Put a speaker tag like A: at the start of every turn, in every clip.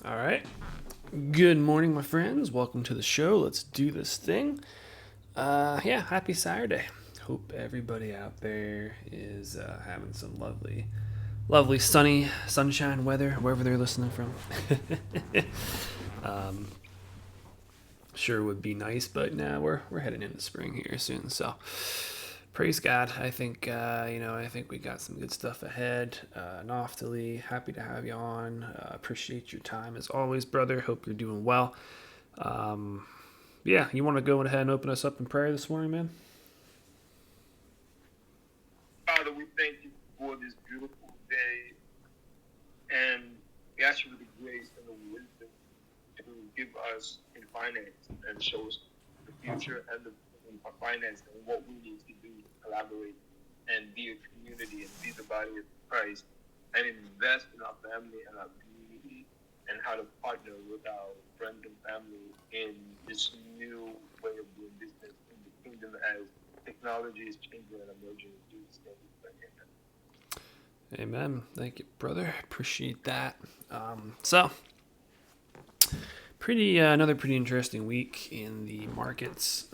A: All right. Good morning, my friends. Welcome to the show. Let's do this thing. Yeah, happy Saturday. Hope everybody out there is having some lovely sunny sunshine weather wherever they're listening from. um, sure would be nice, but nah, we're heading into spring here soon. So praise God. I think I think we got some good stuff ahead. Naphtali, happy to have you on. Appreciate your time as always, brother. Hope you're doing well. Um, yeah, you want to go ahead and open us up in prayer this morning, man?
B: Father, we thank you for this beautiful day, and we ask you for the grace and the wisdom to give us in finance and show us the future and the finance and what we need to do to collaborate and be a community and be the body of Christ and invest in our family and our community and how to partner with our friends and family in this new way of doing business in the kingdom as technology is changing and emerging.
A: Amen. Thank you, brother. Appreciate that. So, another pretty interesting week in the markets.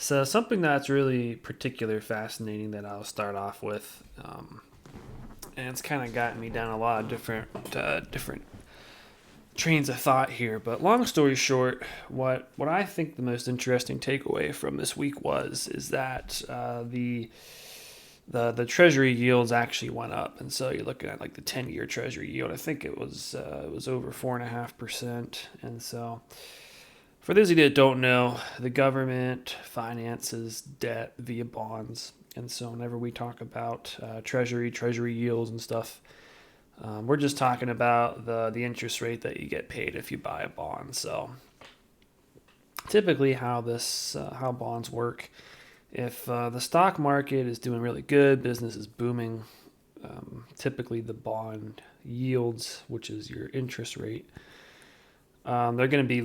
A: So something that's really particular fascinating that I'll start off with, and it's kind of gotten me down a lot of different trains of thought here. But long story short, what I think the most interesting takeaway from this week is that the treasury yields actually went up, and so you're looking at like the 10-year treasury yield. I think it was over 4.5%, and so for those of you that don't know, the government finances debt via bonds, and so whenever we talk about treasury yields and stuff, we're just talking about the interest rate that you get paid if you buy a bond. So typically, how bonds work. If the stock market is doing really good, business is booming, typically the bond yields, which is your interest rate, they're going to be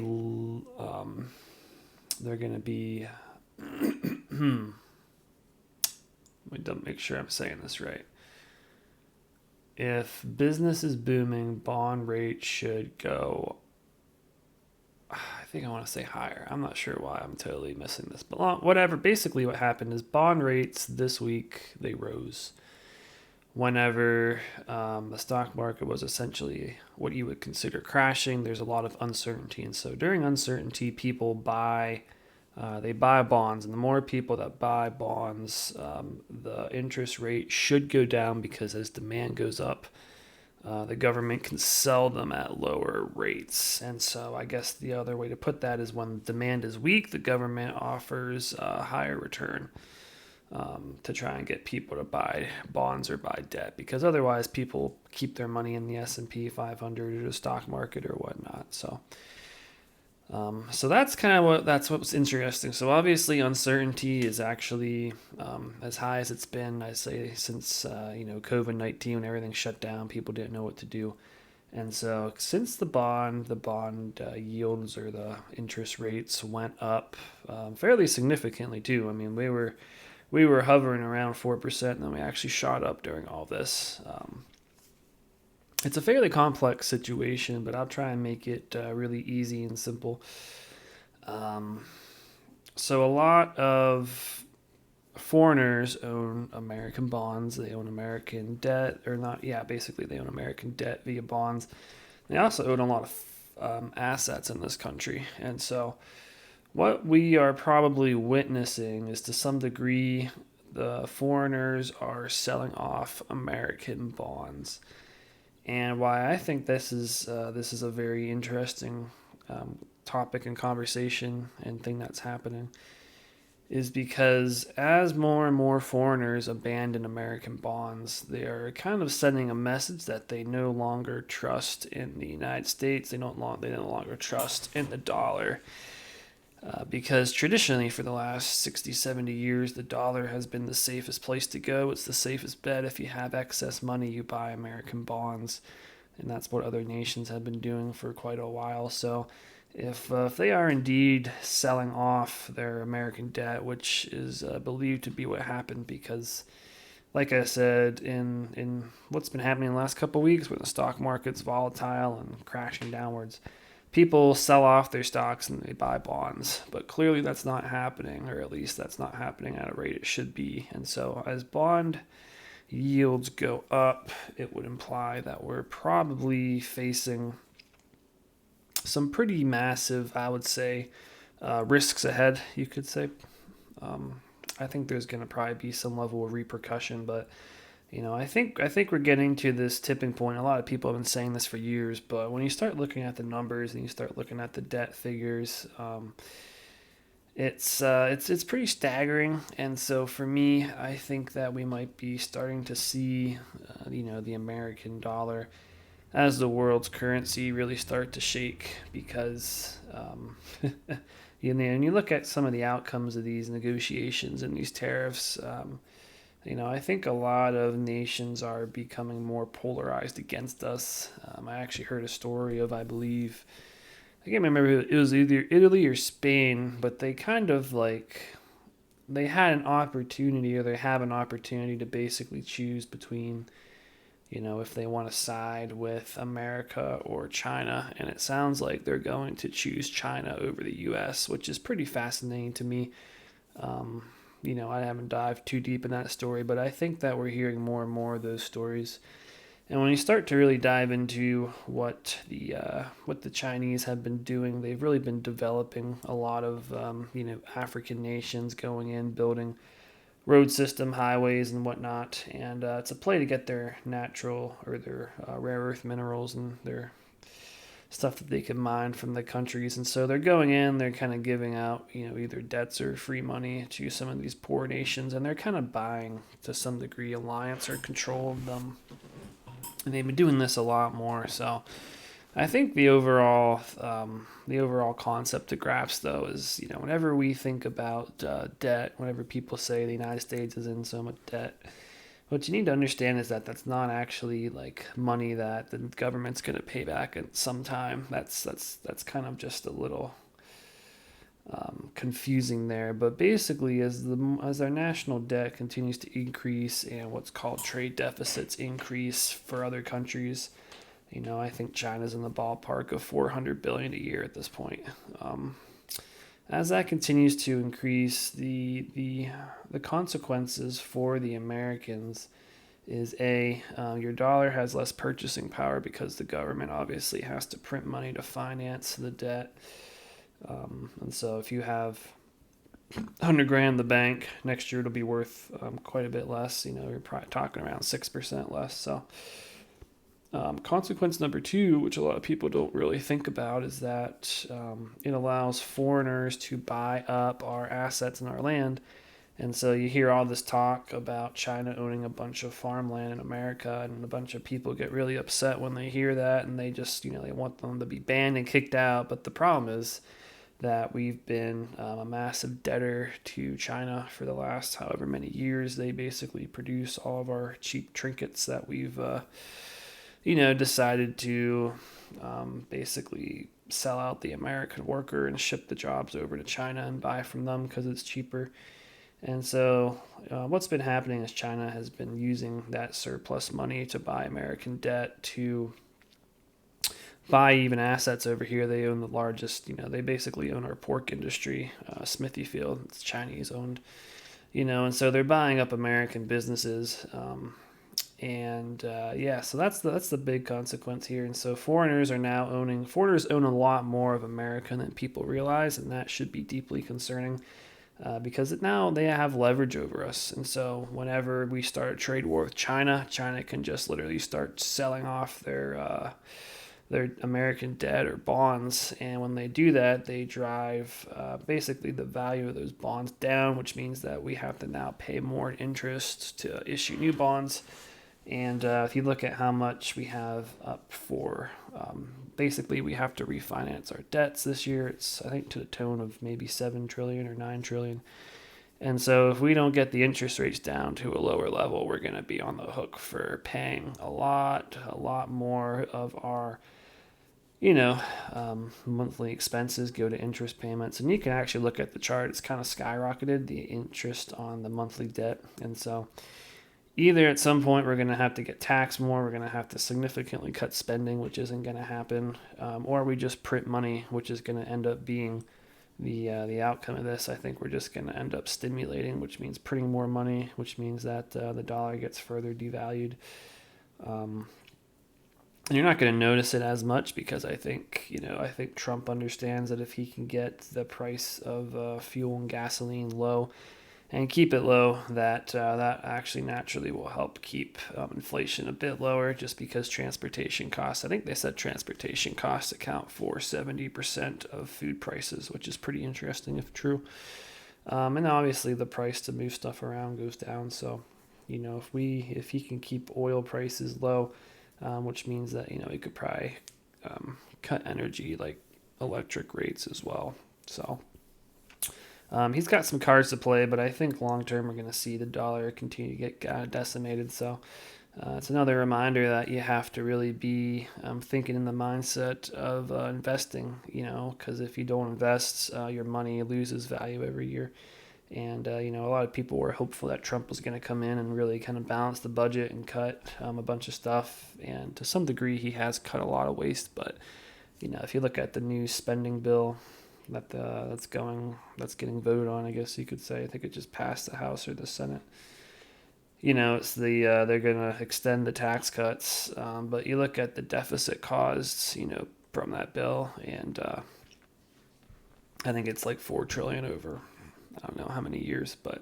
A: let me make sure I'm saying this right. If business is booming, bond rate should go, I think I want to say higher. I'm not sure why I'm totally missing this, but whatever. Basically, what happened is bond rates this week, they rose whenever the stock market was essentially what you would consider crashing. There's a lot of uncertainty, and so during uncertainty, people buy bonds, and the more people that buy bonds, the interest rate should go down because as demand goes up, the government can sell them at lower rates. And so I guess the other way to put that is when demand is weak, the government offers a higher return to try and get people to buy bonds or buy debt, because otherwise people keep their money in the S&P 500 or the stock market or whatnot. So that's what's interesting. So obviously uncertainty is actually as high as it's been, I say, since COVID-19, when everything shut down, people didn't know what to do, and so since the bond yields or the interest rates went up fairly significantly too. I mean, we were hovering around 4%, and then we actually shot up during all this. It's a fairly complex situation, but I'll try and make it really easy and simple. So a lot of foreigners own American bonds. They own American debt, or not? Yeah, basically they own American debt via bonds. They also own a lot of assets in this country, and so what we are probably witnessing is to some degree the foreigners are selling off American bonds. And why I think this is a very interesting topic and conversation and thing that's happening is because as more and more foreigners abandon American bonds, they are kind of sending a message that they no longer trust in the United States. They no longer trust in the dollar. Because traditionally, for the last 60, 70 years, the dollar has been the safest place to go. It's the safest bet. If you have excess money, you buy American bonds. And that's what other nations have been doing for quite a while. So if they are indeed selling off their American debt, which is believed to be what happened because like I said, in what's been happening in the last couple of weeks, where the stock market's volatile and crashing downwards, people sell off their stocks and they buy bonds. But clearly, that's not happening, or at least that's not happening at a rate it should be. And so, as bond yields go up, it would imply that we're probably facing some pretty massive, I would say, risks ahead. You could say. Um, I think there's going to probably be some level of repercussion, but I think we're getting to this tipping point. A lot of people have been saying this for years, but when you start looking at the numbers and you start looking at the debt figures, it's pretty staggering. And so for me, I think that we might be starting to see, the American dollar as the world's currency really start to shake because. And you look at some of the outcomes of these negotiations and these tariffs. I think a lot of nations are becoming more polarized against us. I actually heard a story of, I believe, I can't remember, it was either Italy or Spain, but they kind of like, they had an opportunity, or they have an opportunity to basically choose between, if they want to side with America or China. And it sounds like they're going to choose China over the US, which is pretty fascinating to me. Um, I haven't dived too deep in that story, but I think that we're hearing more and more of those stories. And when you start to really dive into what the Chinese have been doing, they've really been developing a lot of African nations going in, building road system, highways, and whatnot. And it's a play to get their natural or their rare earth minerals and their stuff that they can mine from the countries. And so they're going in, they're kind of giving out, either debts or free money to some of these poor nations, and they're kind of buying to some degree alliance or control of them. And they've been doing this a lot more. So I think the overall concept to grasp though is, whenever we think about debt, whenever people say the United States is in so much debt, what you need to understand is that that's not actually like money that the government's going to pay back at some time. That's kind of just a little confusing there. But basically, as our national debt continues to increase and what's called trade deficits increase for other countries, I think China's in the ballpark of 400 billion a year at this point. Um, as that continues to increase, the consequences for the Americans is your dollar has less purchasing power because the government obviously has to print money to finance the debt. And so if you have 100 grand in the bank, next year it'll be worth quite a bit less. You're probably talking around 6% less. So consequence number two, which a lot of people don't really think about, is that it allows foreigners to buy up our assets and our land. And so you hear all this talk about China owning a bunch of farmland in America, and a bunch of people get really upset when they hear that, and they just, they want them to be banned and kicked out. But the problem is that we've been a massive debtor to China for the last however many years. They basically produce all of our cheap trinkets that we've decided to basically sell out the American worker and ship the jobs over to China and buy from them because it's cheaper. And so, what's been happening is China has been using that surplus money to buy American debt to buy even assets over here. They own the largest, they basically own our pork industry, Smithyfield. It's Chinese owned, and so they're buying up American businesses. So that's the big consequence here. And so foreigners own a lot more of America than people realize, and that should be deeply concerning. Because now they have leverage over us. And so whenever we start a trade war with China, China can just literally start selling off their American debt or bonds. And when they do that, they drive basically the value of those bonds down, which means that we have to now pay more interest to issue new bonds. And if you look at how much we have up for, basically we have to refinance our debts this year. It's, I think, to the tune of maybe 7 trillion or 9 trillion. And so if we don't get the interest rates down to a lower level, we're going to be on the hook for paying a lot more of our, monthly expenses go to interest payments. And you can actually look at the chart. It's kind of skyrocketed, the interest on the monthly debt. And so either at some point we're going to have to get taxed more, we're going to have to significantly cut spending, which isn't going to happen, or we just print money, which is going to end up being the outcome of this. I think we're just going to end up stimulating, which means printing more money, which means that the dollar gets further devalued. Um, and you're not going to notice it as much because I think Trump understands that if he can get the price of fuel and gasoline low and keep it low, that actually naturally will help keep inflation a bit lower, just because transportation costs. I think they said transportation costs account for 70% of food prices, which is pretty interesting if true. And obviously the price to move stuff around goes down. So, if he can keep oil prices low, which means that he could probably cut energy like electric rates as well. So he's got some cards to play, but I think long term we're going to see the dollar continue to get decimated. So it's another reminder that you have to really be thinking in the mindset of investing, because if you don't invest, your money loses value every year. And, a lot of people were hopeful that Trump was going to come in and really kind of balance the budget and cut a bunch of stuff. And to some degree, he has cut a lot of waste. But, if you look at the new spending bill that's getting voted on, I guess you could say, I think it just passed the House or the Senate. It's they're going to extend the tax cuts. But you look at the deficit caused, from that bill, and I think it's like 4 trillion over I don't know how many years, but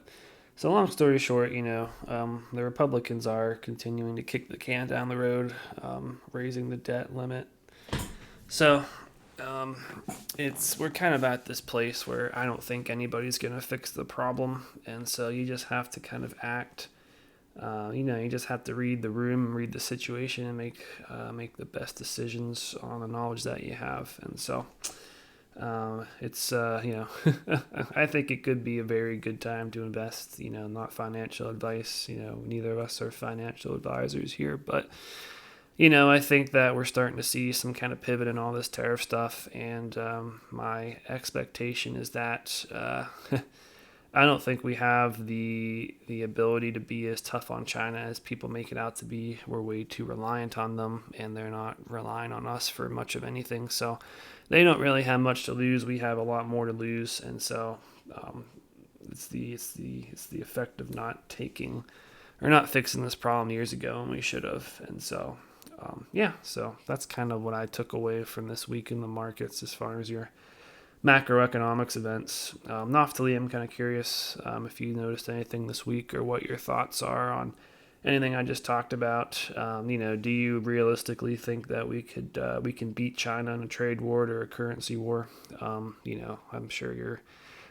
A: so long story short, the Republicans are continuing to kick the can down the road, raising the debt limit. So um, we're kind of at this place where I don't think anybody's going to fix the problem, and so you just have to kind of act. You just have to read the room, read the situation, and make the best decisions on the knowledge that you have. And so it's I think it could be a very good time to invest. Not financial advice. Neither of us are financial advisors here, but I think that we're starting to see some kind of pivot in all this tariff stuff, and my expectation is that I don't think we have the ability to be as tough on China as people make it out to be. We're way too reliant on them, and they're not relying on us for much of anything. So they don't really have much to lose. We have a lot more to lose, and so it's the effect of not taking or not fixing this problem years ago, and we should have. And so so that's kind of what I took away from this week in the markets as far as your macroeconomics events. Naphtali, I'm kind of curious if you noticed anything this week or what your thoughts are on anything I just talked about. Do you realistically think that we can beat China in a trade war or a currency war? I'm sure you're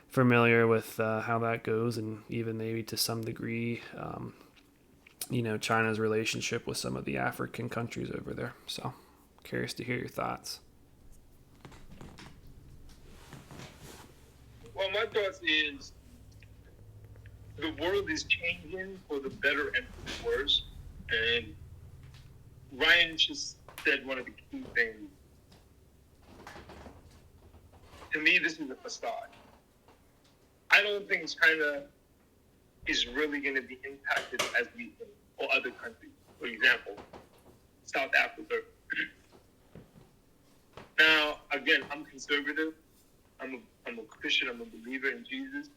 A: familiar with how that goes, and even maybe to some degree, China's relationship with some of the African countries over there. So, curious to hear your thoughts.
B: Well, my thoughts is the world is changing for the better and for the worse. And Ryan just said one of the key things. To me, this is a facade. I don't think China is really going to be impacted as we think, or other countries. For example, South Africa. Now, again, I'm conservative. I'm a Christian. I'm a believer in Jesus,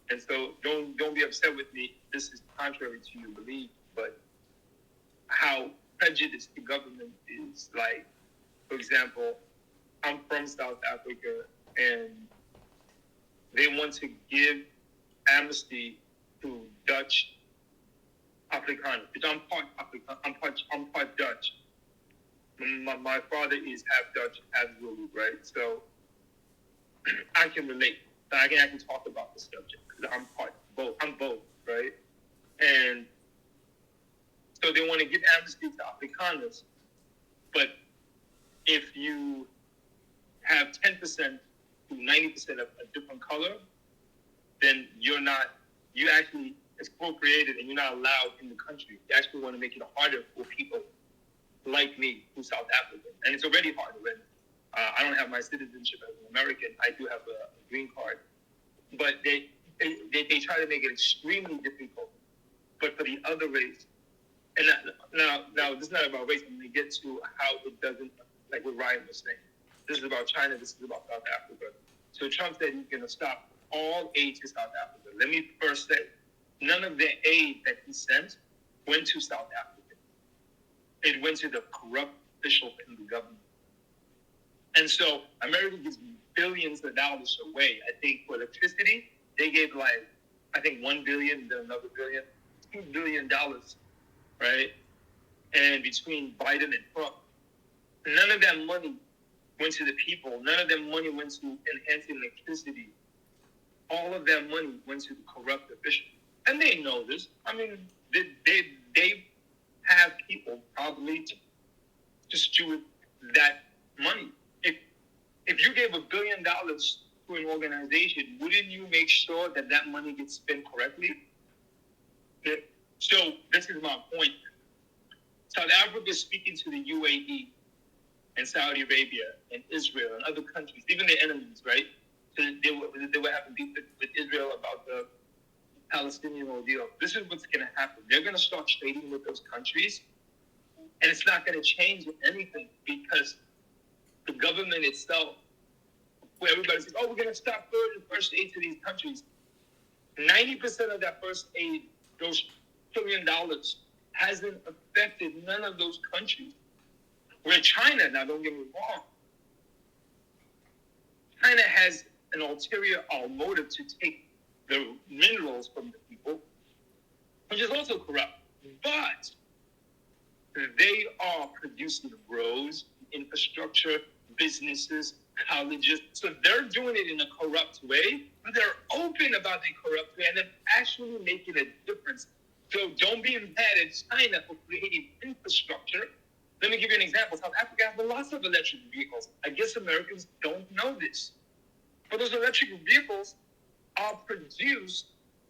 B: and so don't be upset with me. This is contrary to your belief, but how prejudiced the government is. Like, for example, I'm from South Africa, and they want to give amnesty to Dutch Afrikaners. Because I'm part African. I'm part Dutch. My father is half Dutch, half Zulu, right? So I can relate. I can actually talk about the subject because I'm both, right? And so they want to give amnesty to Afrikaners, but if you have 10% to 90% of a different color, then you actually expropriated and you're not allowed in the country. You actually want to make it harder for people like me who's South African, and it's already hard already. I don't have my citizenship as an American. I do have a green card, but they try to make it extremely difficult But for the other race, and now this is not about race. I'm going to get to how it doesn't, like what Ryan was saying. This is about China. This is about South Africa. So Trump said he's going to stop all aid to South Africa. Let me first say, none of the aid that he sent went to South Africa. It went to the corrupt officials in the government. And so America gives billions of dollars away. I think for electricity, they gave I think $1 billion, then another billion, $2 billion, right? And between Biden and Trump, none of that money went to the people. None of that money went to enhancing electricity. All of that money went to the corrupt officials. And they know this. I mean, they have people probably to steward that money. If you gave $1 billion to an organization, wouldn't you make sure that that money gets spent correctly? So this is my point. South Africa is speaking to the UAE and Saudi Arabia and Israel and other countries, even their enemies, right? So they were having beef with Israel about the Palestinian ordeal. This is what's going to happen. They're going to start trading with those countries, and it's not going to change anything because the government itself, where everybody says, oh, we're going to stop first aid to these countries. 90% of that first aid, those $1 trillion, hasn't affected none of those countries. Where China, now don't get me wrong, China has an ulterior motive to take the minerals from the people, which is also corrupt. But they are producing roads, infrastructure, businesses, colleges. So they're doing it in a corrupt way, but they're open about the corrupt way and they're actually making a difference. So don't be mad at China for creating infrastructure. Let me give you an example. South Africa has lots of electric vehicles. I guess Americans don't know this. But those electric vehicles are produced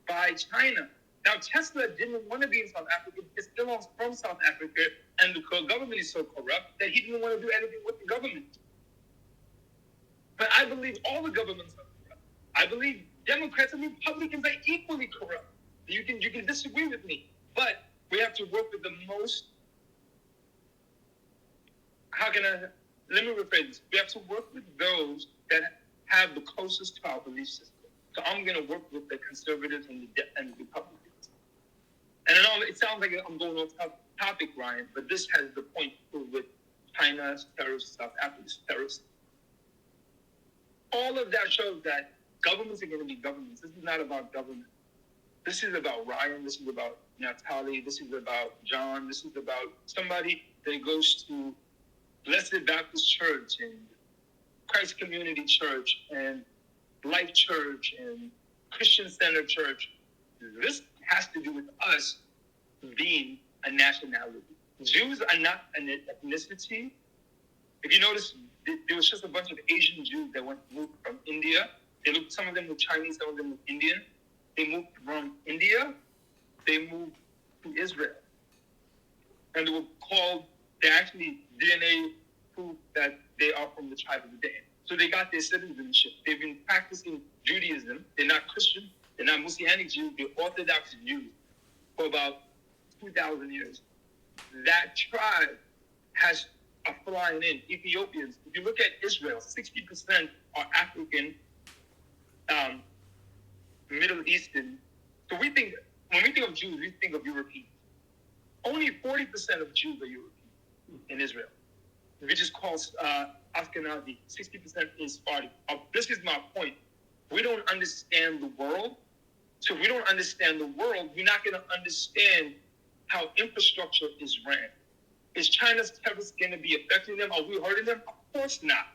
B: by China. Now, Tesla didn't want to be in South Africa. It's still from South Africa, and the government is so corrupt that he didn't want to do anything with the government. But I believe all the governments are corrupt. I believe Democrats and Republicans are equally corrupt. You can disagree with me, but we have to work with the most. Let me rephrase this. We have to work with those that have the closest to our belief system. So I'm going to work with the conservatives and the Republicans. And it sounds like I'm going off topic, Ryan, but this has the point with China's terrorists, South Africa's terrorists. All of that shows that governments are going to be governments. This is not about government. This is about Ryan. This is about Naphtali. This is about John. This is about somebody that goes to Blessed Baptist Church and Christ Community Church and Life Church and Christian Center Church. This has to do with us being a nationality. Jews are not an ethnicity. If you notice, there was just a bunch of Asian Jews that moved from India. Some of them were Chinese, some of them were Indian. They moved from India. They moved to Israel. And they actually DNA prove that they are from the tribe of Dan. So they got their citizenship. They've been practicing Judaism. They're not Christian. They're not Messianic Jews. They're Orthodox Jews for about 2,000 years. That tribe has a flying in. Ethiopians. If you look at Israel, 60% are African, Middle Eastern. So when we think of Jews, we think of Europeans. Only 40% of Jews are European in Israel, which is called Ashkenazi. 60% is Sephardi. This is my point. We don't understand the world. So if we don't understand the world, we're not going to understand how infrastructure is ran. Is China's terrorists going to be affecting them? Are we hurting them? Of course not.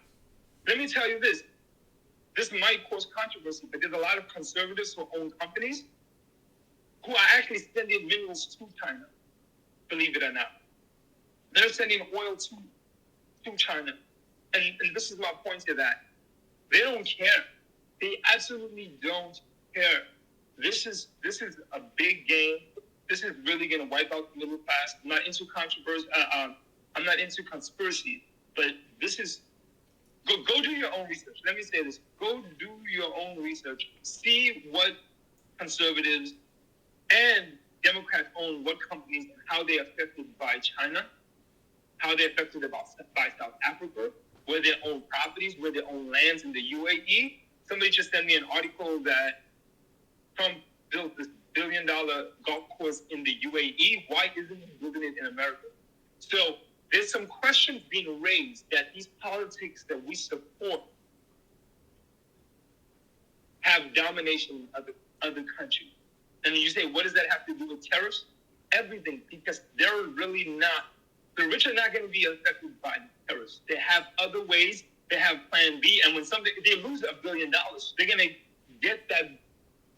B: Let me tell you this. This might cause controversy, but there's a lot of conservatives who own companies who are actually sending minerals to China, believe it or not. They're sending oil to China. And this is my point to that. They don't care. They absolutely don't care. This is a big game. This is really going to wipe out the middle class. I'm not into controversy. I'm not into conspiracy. But this is go do your own research. Let me say this. Go do your own research. See what conservatives and Democrats own what companies and how they're affected by China, how they're affected by South Africa, where they own properties, where they own lands in the UAE. Somebody just sent me an article that Trump built this $1 billion golf course in the UAE. Why isn't he building it in America? So there's some questions being raised that these politics that we support have domination of other countries. And you say, what does that have to do with tariffs? Everything, because they're really not, the rich are not going to be affected by the tariffs. They have other ways. They have plan B. And when if they lose $1 billion, they're going to get that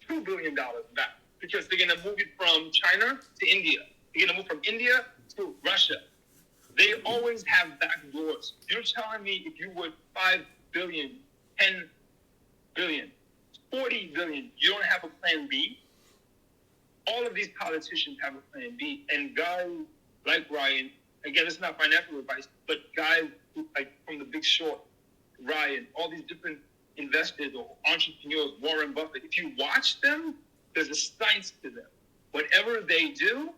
B: $2 billion back because they're going to move it from China to India. They're going to move from India to Russia. They always have back doors. You're telling me if you would 5 billion, 10 billion, 40 billion, you don't have a plan B? All of these politicians have a plan B. And guys like Ryan, again, it's not financial advice, but guys like from the Big Short, Ryan, all these different investors or entrepreneurs, Warren Buffett, if you watch them, there's a science to them. Whatever they do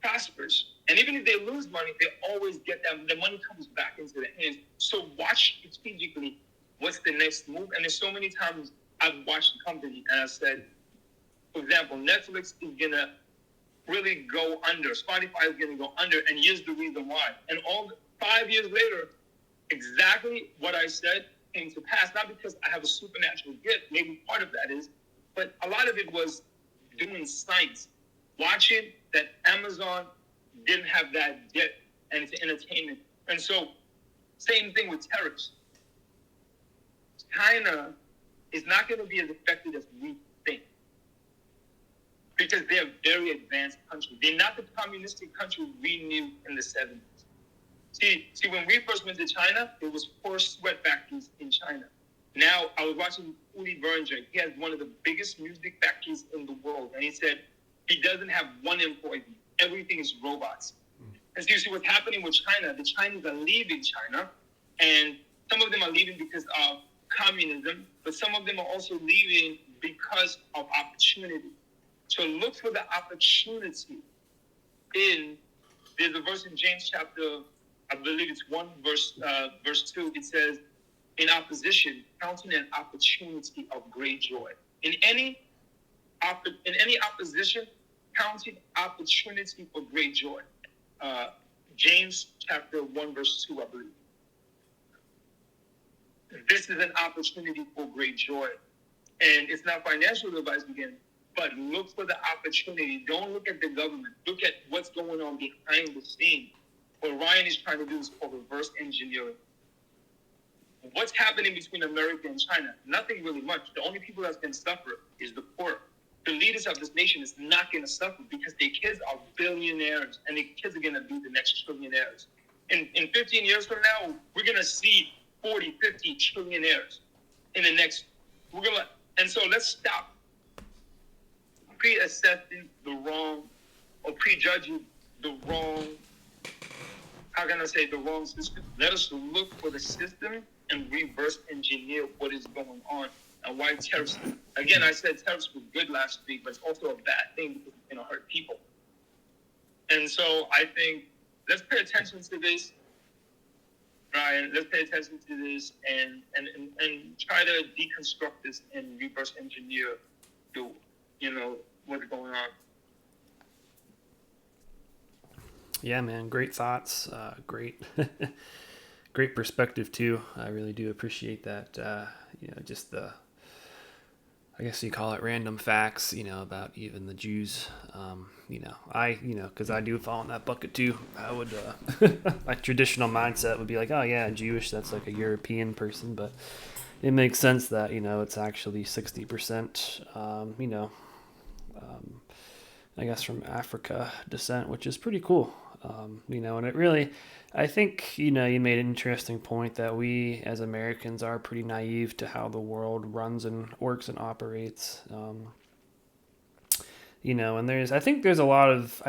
B: prospers. And even if they lose money, they always get that. The money comes back into their hands. So watch strategically what's the next move. And there's so many times I've watched a company and I said, for example, Netflix is going to really go under. Spotify is going to go under. And here's the reason why. And 5 years later, exactly what I said came to pass. Not because I have a supernatural gift. Maybe part of that is. But a lot of it was doing science. Watching that Amazon didn't have that debt and it's entertainment. And so, same thing with tariffs. China is not going to be as affected as we think because they're a very advanced country. They're not the communistic country we knew in the 70s. See, when we first went to China, there was 4 sweat factories in China. Now, I was watching Uli Berger. He has one of the biggest music factories in the world. And he said he doesn't have one employee. Everything is robots. And so you see what's happening with China. The Chinese are leaving China. And some of them are leaving because of communism. But some of them are also leaving because of opportunity. So look for the opportunity there's a verse in James chapter, I believe it's 1 verse 2. It says, in opposition, counting an opportunity of great joy. In any opposition, counting opportunity for great joy. James chapter 1 verse 2, I believe. This is an opportunity for great joy. And it's not financial advice again, but look for the opportunity. Don't look at the government. Look at what's going on behind the scenes. What Ryan is trying to do is called reverse engineering. What's happening between America and China? Nothing really much. The only people that's going to suffer is the poor. The leaders of this nation is not going to suffer because their kids are billionaires and their kids are going to be the next trillionaires. In 15 years from now, we're going to see 40, 50 trillionaires in the next. And so let's stop pre-assessing the wrong or prejudging the wrong, the wrong system. Let us look for the system and reverse engineer what is going on and why tariffs. Again, I said tariffs were good last week, but it's also a bad thing because it's going to hurt people. And so I think let's pay attention to this, Ryan. Let's pay attention to this and try to deconstruct this and reverse engineer what's going on.
A: Yeah, man, great thoughts. Great, great perspective too. I really do appreciate that. Just I guess you call it random facts, about even the Jews. Because I do fall in that bucket too. I would, my traditional mindset would be like, oh yeah, Jewish, that's like a European person, but it makes sense that, it's actually 60%, I guess from Africa descent, which is pretty cool. And it really, I think, you made an interesting point that we as Americans are pretty naive to how the world runs and works and operates. And I think there's a lot of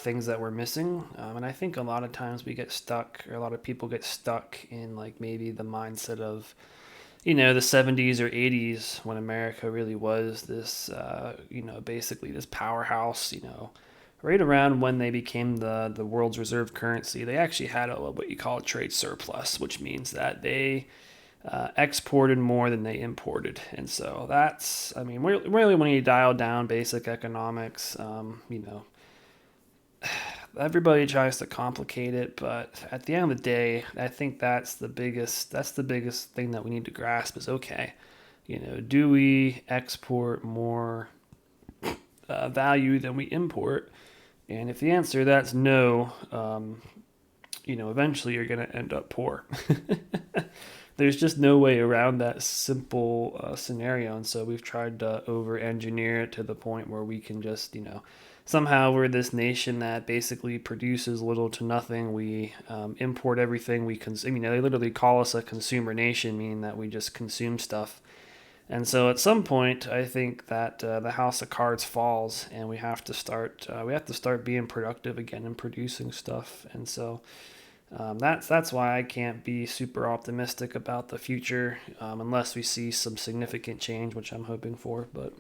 A: things that we're missing. And I think a lot of times we get stuck, or a lot of people get stuck in like maybe the mindset of, the 70s or 80s when America really was this, basically this powerhouse, right around when they became the world's reserve currency, they actually had what you call a trade surplus, which means that they exported more than they imported. And so that's, I mean, really when you dial down basic economics, everybody tries to complicate it, but at the end of the day, I think that's the biggest thing that we need to grasp is okay, do we export more value than we import? And if the answer to that's no, eventually you're going to end up poor. There's just no way around that simple scenario. And so we've tried to over engineer it to the point where we can just, somehow we're this nation that basically produces little to nothing. We import everything we consume. They literally call us a consumer nation, meaning that we just consume stuff. And so at some point, I think that the house of cards falls, and we have to start being productive again and producing stuff. And so that's why I can't be super optimistic about the future unless we see some significant change, which I'm hoping for. But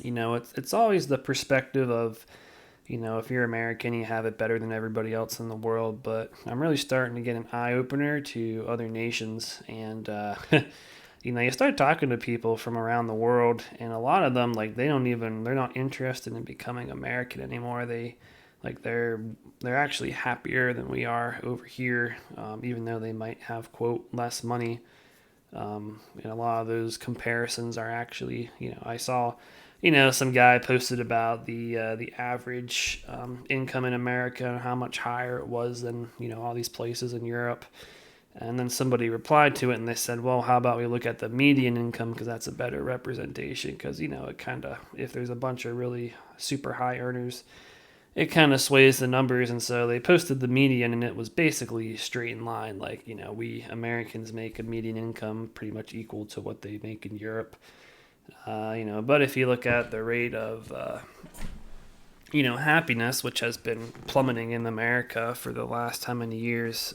A: it's always the perspective of if you're American, you have it better than everybody else in the world. But I'm really starting to get an eye opener to other nations, and you start talking to people from around the world, and a lot of them like they're not interested in becoming American anymore. They're actually happier than we are over here, even though they might have quote less money. And a lot of those comparisons are actually, I saw, some guy posted about the average income in America and how much higher it was than all these places in Europe. And then somebody replied to it and they said, well, how about we look at the median income because that's a better representation because it kind of if there's a bunch of really super high earners it kind of sways the numbers. And so they posted the median and it was basically straight in line. Like, we Americans make a median income pretty much equal to what they make in Europe. But if you look at the rate of, happiness, which has been plummeting in America for the last how many years,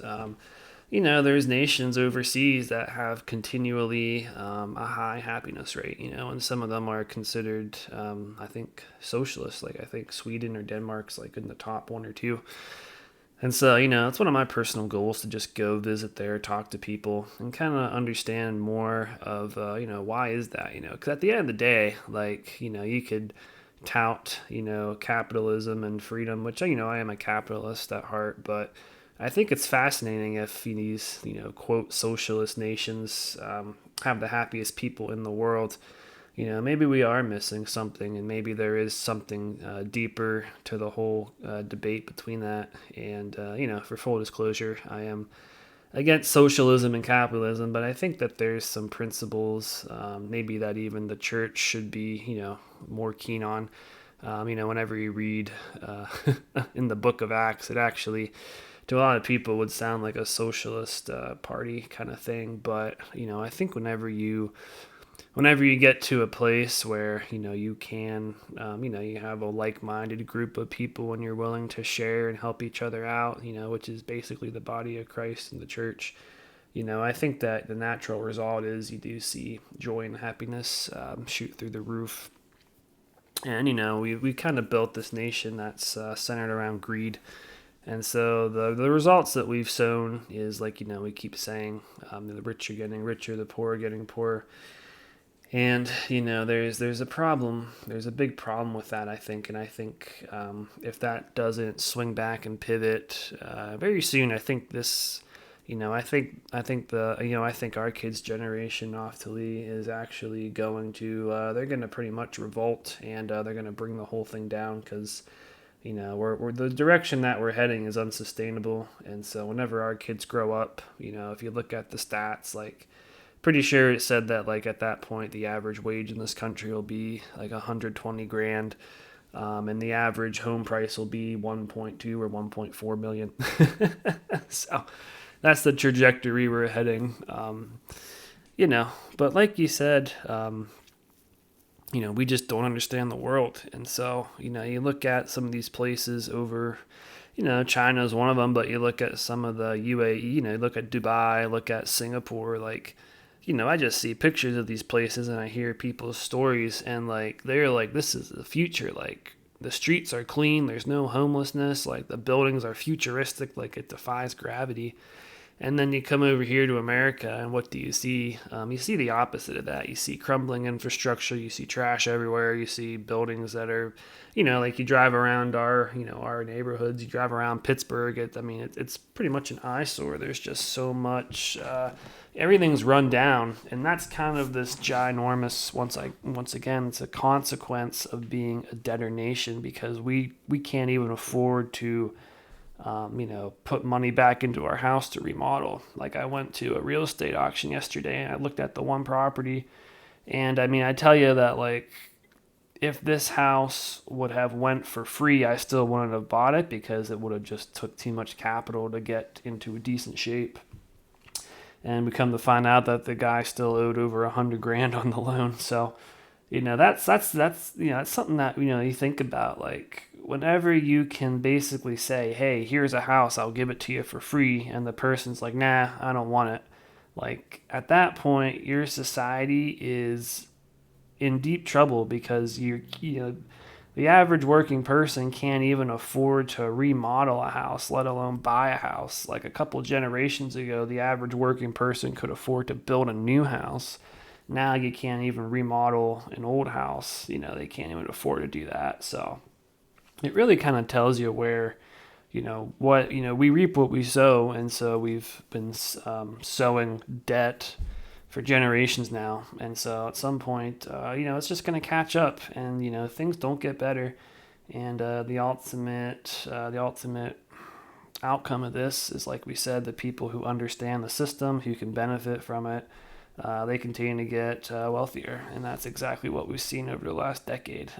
A: there's nations overseas that have continually a high happiness rate, and some of them are considered, I think, socialist. Like I think Sweden or Denmark's like in the top one or two. And so, it's one of my personal goals to just go visit there, talk to people, and kind of understand more of, why is that, because at the end of the day, like, you could tout, capitalism and freedom, which, I am a capitalist at heart, but I think it's fascinating if these, quote, socialist nations have the happiest people in the world. Maybe we are missing something, and maybe there is something deeper to the whole debate between that. And, for full disclosure, I am against socialism and capitalism, but I think that there's some principles, maybe that even the church should be, more keen on. Whenever you read in the book of Acts, it actually to a lot of people would sound like a socialist party kind of thing. But I think whenever you get to a place where you can you have a like-minded group of people and you're willing to share and help each other out, which is basically the body of Christ and the church. I think that the natural result is you do see joy and happiness shoot through the roof. And we kind of built this nation that's centered around greed. And so the results that we've sown is like, we keep saying, the rich are getting richer, the poor are getting poorer. And, there's a problem. There's a big problem with that, I think. And I think if that doesn't swing back and pivot very soon, I think this, I think our kids' generation, Naphtali, is actually going to, they're going to pretty much revolt and they're going to bring the whole thing down because we're the direction that we're heading is unsustainable. And so whenever our kids grow up, if you look at the stats, like pretty sure it said that like at that point the average wage in this country will be like 120 grand, and the average home price will be 1.2 or 1.4 million. So that's the trajectory we're heading. But like you said, we just don't understand the world. And so, you look at some of these places over, China is one of them, but you look at some of the UAE, you look at Dubai, look at Singapore, like, I just see pictures of these places and I hear people's stories, and like they're like, this is the future. Like the streets are clean, there's no homelessness, like the buildings are futuristic, like it defies gravity. And then you come over here to America, and what do you see? You see the opposite of that. You see crumbling infrastructure. You see trash everywhere. You see buildings that are, like you drive around our neighborhoods. You drive around Pittsburgh. It's pretty much an eyesore. There's just so much. Everything's run down, and that's kind of this ginormous. Once again, it's a consequence of being a debtor nation because we can't even afford to put money back into our house to remodel. Like I went to a real estate auction yesterday and I looked at the one property, and I tell you that like if this house would have went for free, I still wouldn't have bought it because it would have just took too much capital to get into a decent shape. And we come to find out that the guy still owed over 100 grand on the loan. So, that's something that you think about. Like whenever you can basically say, "Hey, here's a house, I'll give it to you for free," and the person's like, "Nah, I don't want it." Like at that point, your society is in deep trouble because the average working person can't even afford to remodel a house, let alone buy a house. Like a couple generations ago, the average working person could afford to build a new house. Now you can't even remodel an old house. They can't even afford to do that. So it really kind of tells you where, we reap what we sow. And so we've been sowing debt for generations now. And so at some point, it's just going to catch up, and things don't get better. And the ultimate outcome of this is, like we said, the people who understand the system, who can benefit from it, they continue to get wealthier, and that's exactly what we've seen over the last decade.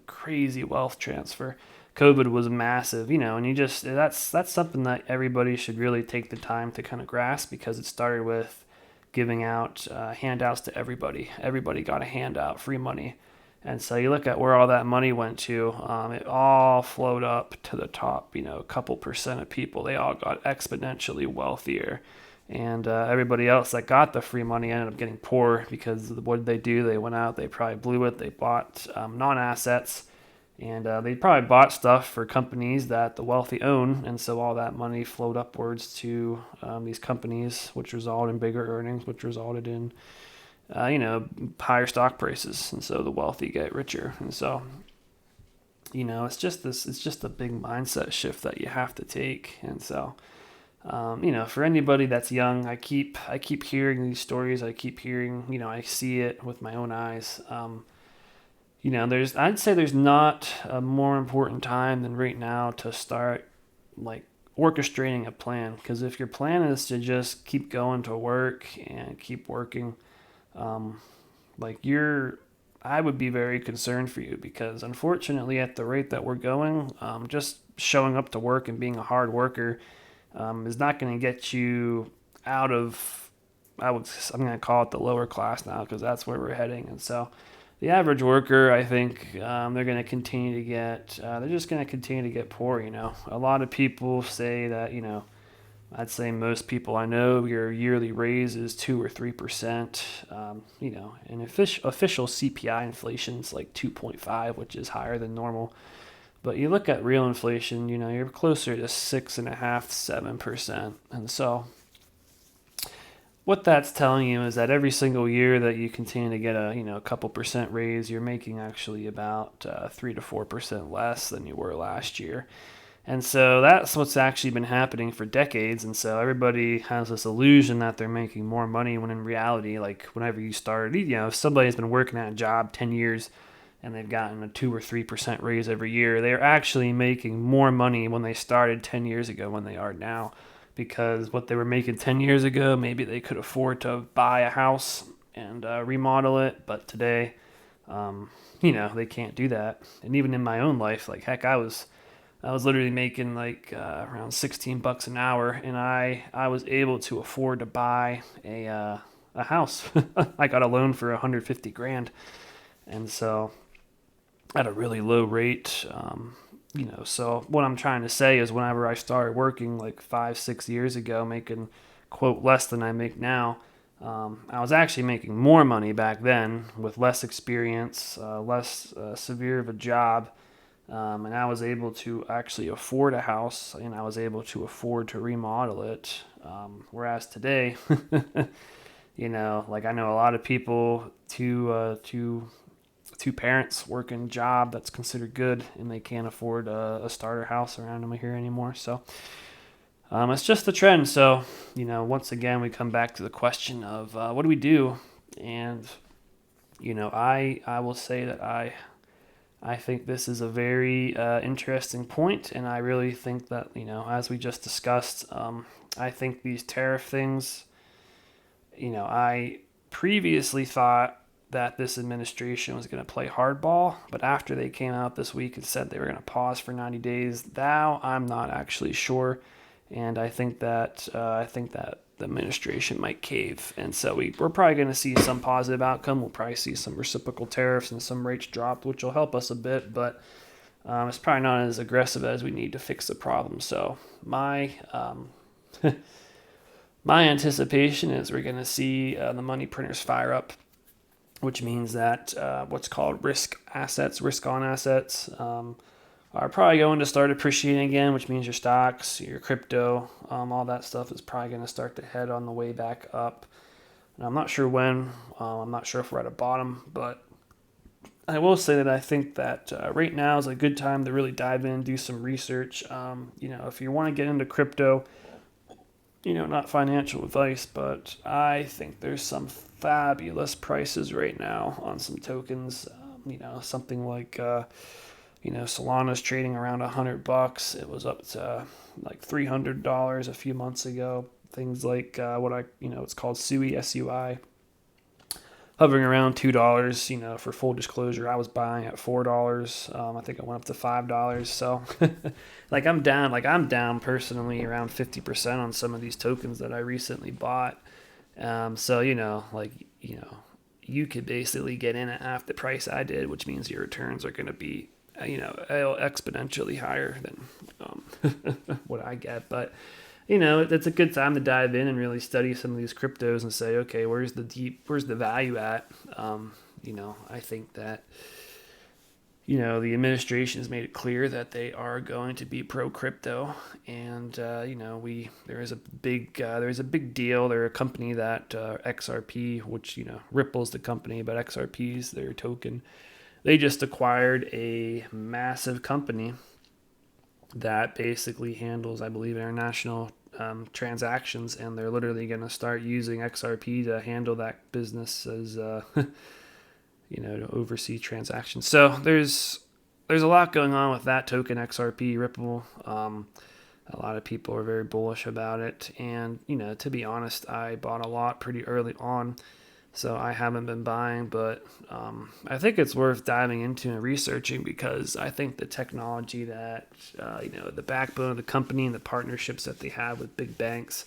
A: Crazy wealth transfer. COVID was massive, and that's something that everybody should really take the time to kind of grasp, because it started with giving out handouts to everybody. Everybody got a handout, free money. And so you look at where all that money went to, it all flowed up to the top. A couple percent of people, they all got exponentially wealthier. And everybody else that got the free money ended up getting poor because what did they do? They went out, they probably blew it, they bought non-assets, and they probably bought stuff for companies that the wealthy own, and so all that money flowed upwards to these companies, which resulted in bigger earnings, which resulted in higher stock prices, and so the wealthy get richer. And so it's just a big mindset shift that you have to take. And so for anybody that's young, I keep hearing these stories. I keep hearing, I see it with my own eyes. I'd say there's not a more important time than right now to start like orchestrating a plan. Because if your plan is to just keep going to work and keep working, um, I would be very concerned for you, because unfortunately, at the rate that we're going, just showing up to work and being a hard worker is not going to get you out of. I'm going to call it the lower class now, because that's where we're heading. And so the average worker, I think, they're going to continue to get, they're just going to continue to get poor. A lot of people say that, I'd say most people I know, your yearly raise is 2 or 3%. And official CPI inflation is like 2.5, which is higher than normal. But you look at real inflation, you're closer to 6.5, 7%. And so what that's telling you is that every single year that you continue to get a couple percent raise, you're making actually about 3 to 4% less than you were last year. And so that's what's actually been happening for decades. And so everybody has this illusion that they're making more money, when in reality, like whenever you start, if somebody's been working at a job 10 years and they've gotten a 2 or 3% raise every year, they're actually making more money when they started 10 years ago than they are now. Because what they were making 10 years ago, maybe they could afford to buy a house and remodel it. But today, they can't do that. And even in my own life, like heck, I was literally making like around $16 an hour, and I was able to afford to buy a house. I got a loan for 150 grand, and so at a really low rate. So what I'm trying to say is, whenever I started working like 5, 6 years ago, making quote less than I make now, I was actually making more money back then with less experience, less severe of a job, and I was able to actually afford a house, and I was able to afford to remodel it. Whereas today, like I know a lot of people, two parents working job that's considered good, and they can't afford a starter house around them here anymore. So it's just the trend. So once again, we come back to the question of what do we do, and I will say that I think this is a very interesting point, and I really think that as we just discussed, I think these tariff things. I previously thought that this administration was going to play hardball, but after they came out this week and said they were going to pause for 90 days, now I'm not actually sure, and I think that the administration might cave, and so we're probably going to see some positive outcome. We'll probably see some reciprocal tariffs and some rates dropped, which will help us a bit, but it's probably not as aggressive as we need to fix the problem. So my anticipation is we're going to see the money printers fire up, which means that what's called risk on assets, are probably going to start appreciating again, which means your stocks, your crypto, all that stuff is probably going to start to head on the way back up. And I'm not sure when. I'm not sure if we're at a bottom, but I will say that I think that right now is a good time to really dive in, do some research. If you want to get into crypto, not financial advice, but I think there's some fabulous prices right now on some tokens. Something like, Solana's trading around $100. It was up to like $300 a few months ago. Things like it's called SUI, SUI, hovering around $2. For full disclosure, I was buying at $4. I think it went up to $5. So, I'm down personally around 50% on some of these tokens that I recently bought. So you could basically get in at half the price I did, which means your returns are going to be exponentially higher than what I get. But it's a good time to dive in and really study some of these cryptos and say, okay, where's the value at? I think that the administration has made it clear that they are going to be pro crypto, and there is a big deal. They're a company that XRP, which Ripple's the company, but XRP's their token. They just acquired a massive company that basically handles, I believe, international transactions, and they're literally going to start using XRP to handle that business as to oversee transactions. So there's a lot going on with that token, XRP, Ripple. A lot of people are very bullish about it, and to be honest, I bought a lot pretty early on. So I haven't been buying, but I think it's worth diving into and researching, because I think the technology that, the backbone of the company and the partnerships that they have with big banks,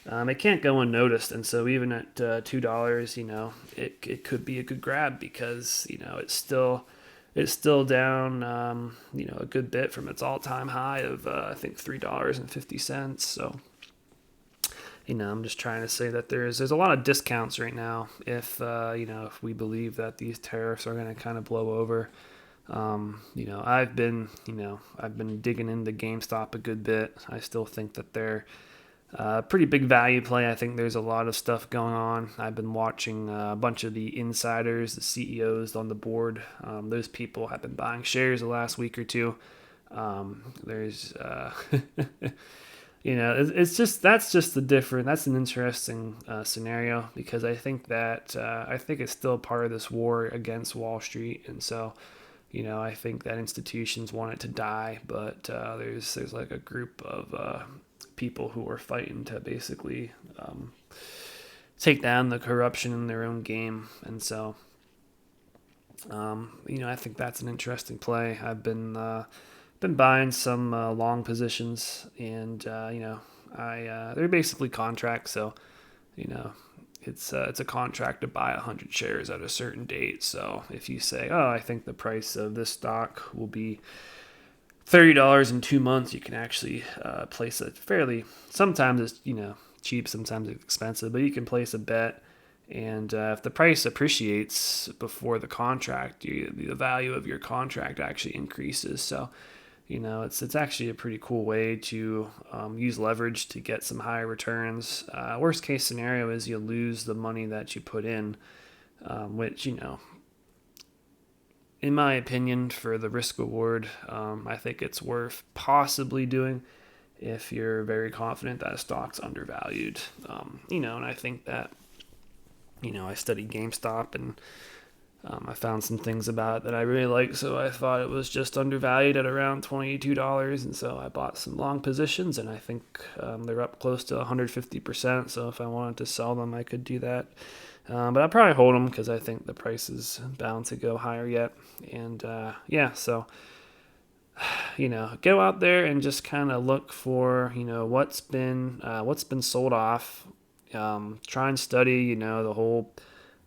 A: it can't go unnoticed. And so even at $2, it could be a good grab, because it's still down, a good bit from its all-time high of I think $3.50. So. I'm just trying to say that there's a lot of discounts right now if we believe that these tariffs are going to kind of blow over. I've been digging into GameStop a good bit. I still think that they're a pretty big value play. I think there's a lot of stuff going on. I've been watching a bunch of the insiders, the CEOs on the board. Those people have been buying shares the last week or two. There's that's just that's an interesting scenario, because I think it's still part of this war against Wall Street, and so I think that institutions want it to die, but there's like a group of people who are fighting to basically take down the corruption in their own game, and so I think that's an interesting play. I've been buying some long positions, and they're basically contracts. So it's a contract to buy 100 shares at a certain date. So if you say, oh, I think the price of this stock will be $30 in 2 months, you can actually place it fairly. Sometimes it's cheap, sometimes it's expensive, but you can place a bet. And if the price appreciates before the contract, the value of your contract actually increases. So, it's actually a pretty cool way to use leverage to get some higher returns. Worst case scenario is you lose the money that you put in, which, in my opinion, for the risk reward, I think it's worth possibly doing if you're very confident that a stock's undervalued. And I think that, I studied GameStop, and I found some things about it that I really like, so I thought it was just undervalued at around $22, and so I bought some long positions, and I think they're up close to 150%, so if I wanted to sell them, I could do that. But I'll probably hold them because I think the price is bound to go higher yet. And so go out there and just kind of look for what's been sold off. Try and study the whole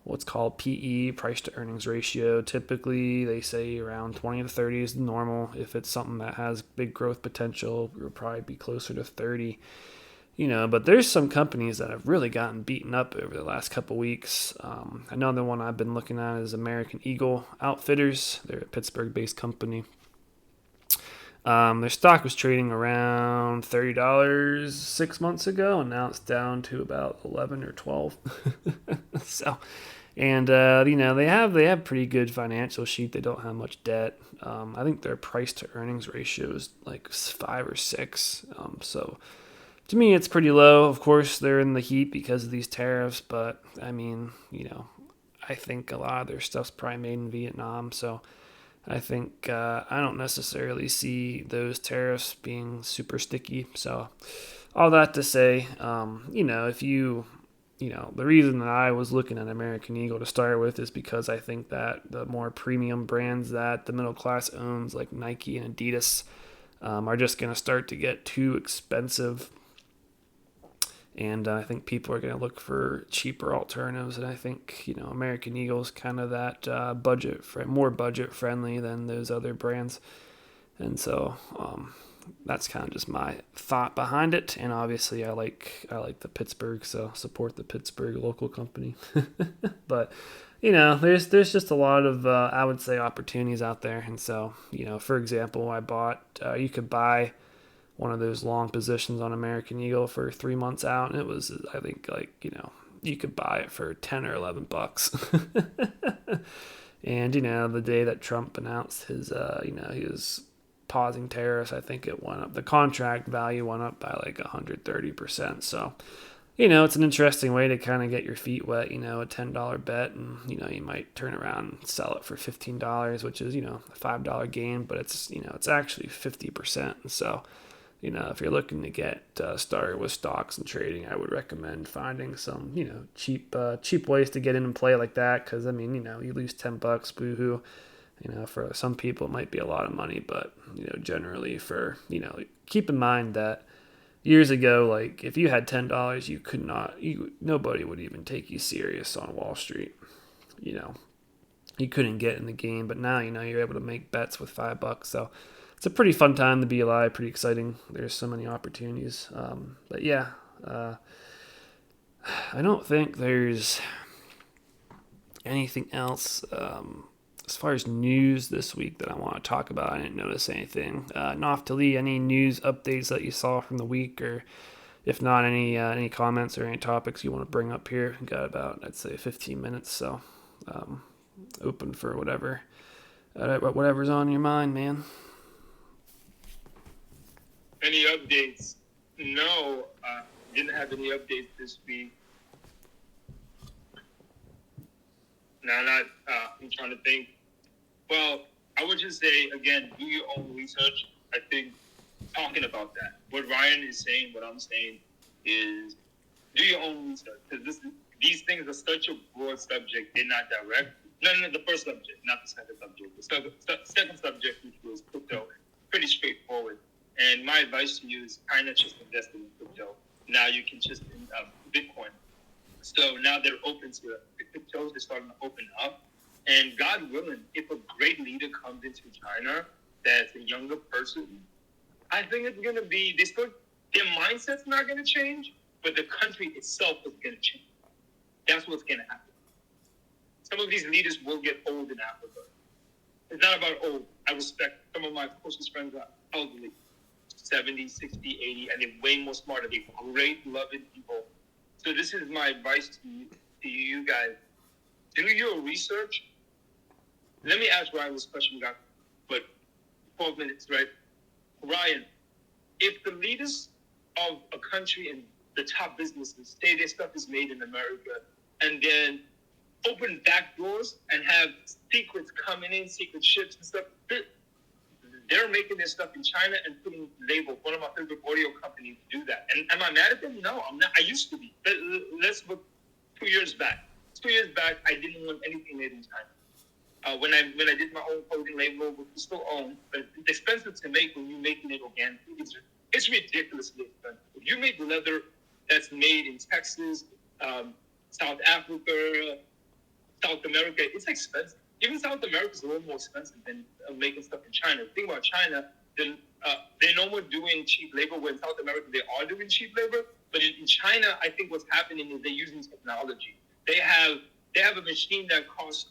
A: what's called PE, price to earnings ratio. Typically, they say around 20 to 30 is normal. If it's something that has big growth potential, it will probably be closer to 30. But there's some companies that have really gotten beaten up over the last couple weeks. Another one I've been looking at is American Eagle Outfitters. They're a Pittsburgh-based company. Their stock was trading around $30 6 months ago, and now it's down to about 11 or 12. So, and they have pretty good financial sheet. They don't have much debt. I think their price to earnings ratio is like 5 or 6. So to me, it's pretty low. Of course, they're in the heat because of these tariffs, but I mean, I think a lot of their stuff's probably made in Vietnam, so I think I don't necessarily see those tariffs being super sticky. So all that to say, if the reason that I was looking at American Eagle to start with is because I think that the more premium brands that the middle class owns, like Nike and Adidas, are just going to start to get too expensive. And I think people are going to look for cheaper alternatives. And I think, American Eagle is kind of that more budget friendly than those other brands. And so that's kind of just my thought behind it. And obviously I like the Pittsburgh, so support the Pittsburgh local company. But, there's just a lot of, I would say, opportunities out there. And so, for example, you could buy one of those long positions on American Eagle for 3 months out, and it was, I think, you could buy it for 10 or $11. And the day that Trump announced his he was pausing tariffs, I think it went up, the contract value went up by like 130%. So it's an interesting way to kind of get your feet wet, a $10 bet, and you might turn around and sell it for $15, which is a $5 gain, but it's actually 50%. So if you're looking to get started with stocks and trading, I would recommend finding some, cheap ways to get in and play like that. Because you lose $10, boohoo. For some people it might be a lot of money, but generally keep in mind that years ago, like if you had $10, nobody would even take you serious on Wall Street. You couldn't get in the game, but now you're able to make bets with $5. So it's a pretty fun time to be alive, pretty exciting. There's so many opportunities. But yeah, I don't think there's anything else as far as news this week that I want to talk about. I didn't notice anything. Naphtali, any news updates that you saw from the week, or if not, any comments or any topics you want to bring up here? We've got about, I'd say, 15 minutes, so open for whatever's on your mind, man.
B: Any updates? No, didn't have any updates this week. I'm trying to think. Well, I would just say, again, do your own research. I think talking about that, what Ryan is saying, what I'm saying is do your own research. Because these things are such a broad subject. They're not direct. No, the first subject, not the second subject. The second subject, which was crypto, pretty straightforward. And my advice to you is kind of just invest in crypto. Now you can just Bitcoin. So now they're open to it. The cryptos are starting to open up. And God willing, if a great leader comes into China that's a younger person, I think it's going to be, their mindset's not going to change, but the country itself is going to change. That's what's going to happen. Some of these leaders will get old in Africa. It's not about old. I respect some of my closest friends are elderly, 70, 60, 80, and they're way more smarter. They're great, loving people. So this is my advice to you guys. Do your research. Let me ask Ryan this question we got, but 12 minutes, right? Ryan, if the leaders of a country and the top businesses say their stuff is made in America and then open back doors and have secrets coming in, secret ships and stuff, they're making their stuff in China and putting labels. One of my favorite audio companies do that. And am I mad at them? No, I'm not. I used to be. Let's look 2 years back. 2 years back, I didn't want anything made in China. When I did my own clothing label, which we still own, but it's expensive to make when you're making it organically. It's ridiculously expensive. If you make leather that's made in Texas, South Africa, South America, it's expensive. Even South America is a little more expensive than making stuff in China. The thing about China, they're no more doing cheap labor, where in South America they are doing cheap labor. But in China, I think what's happening is they're using technology. They have a machine that costs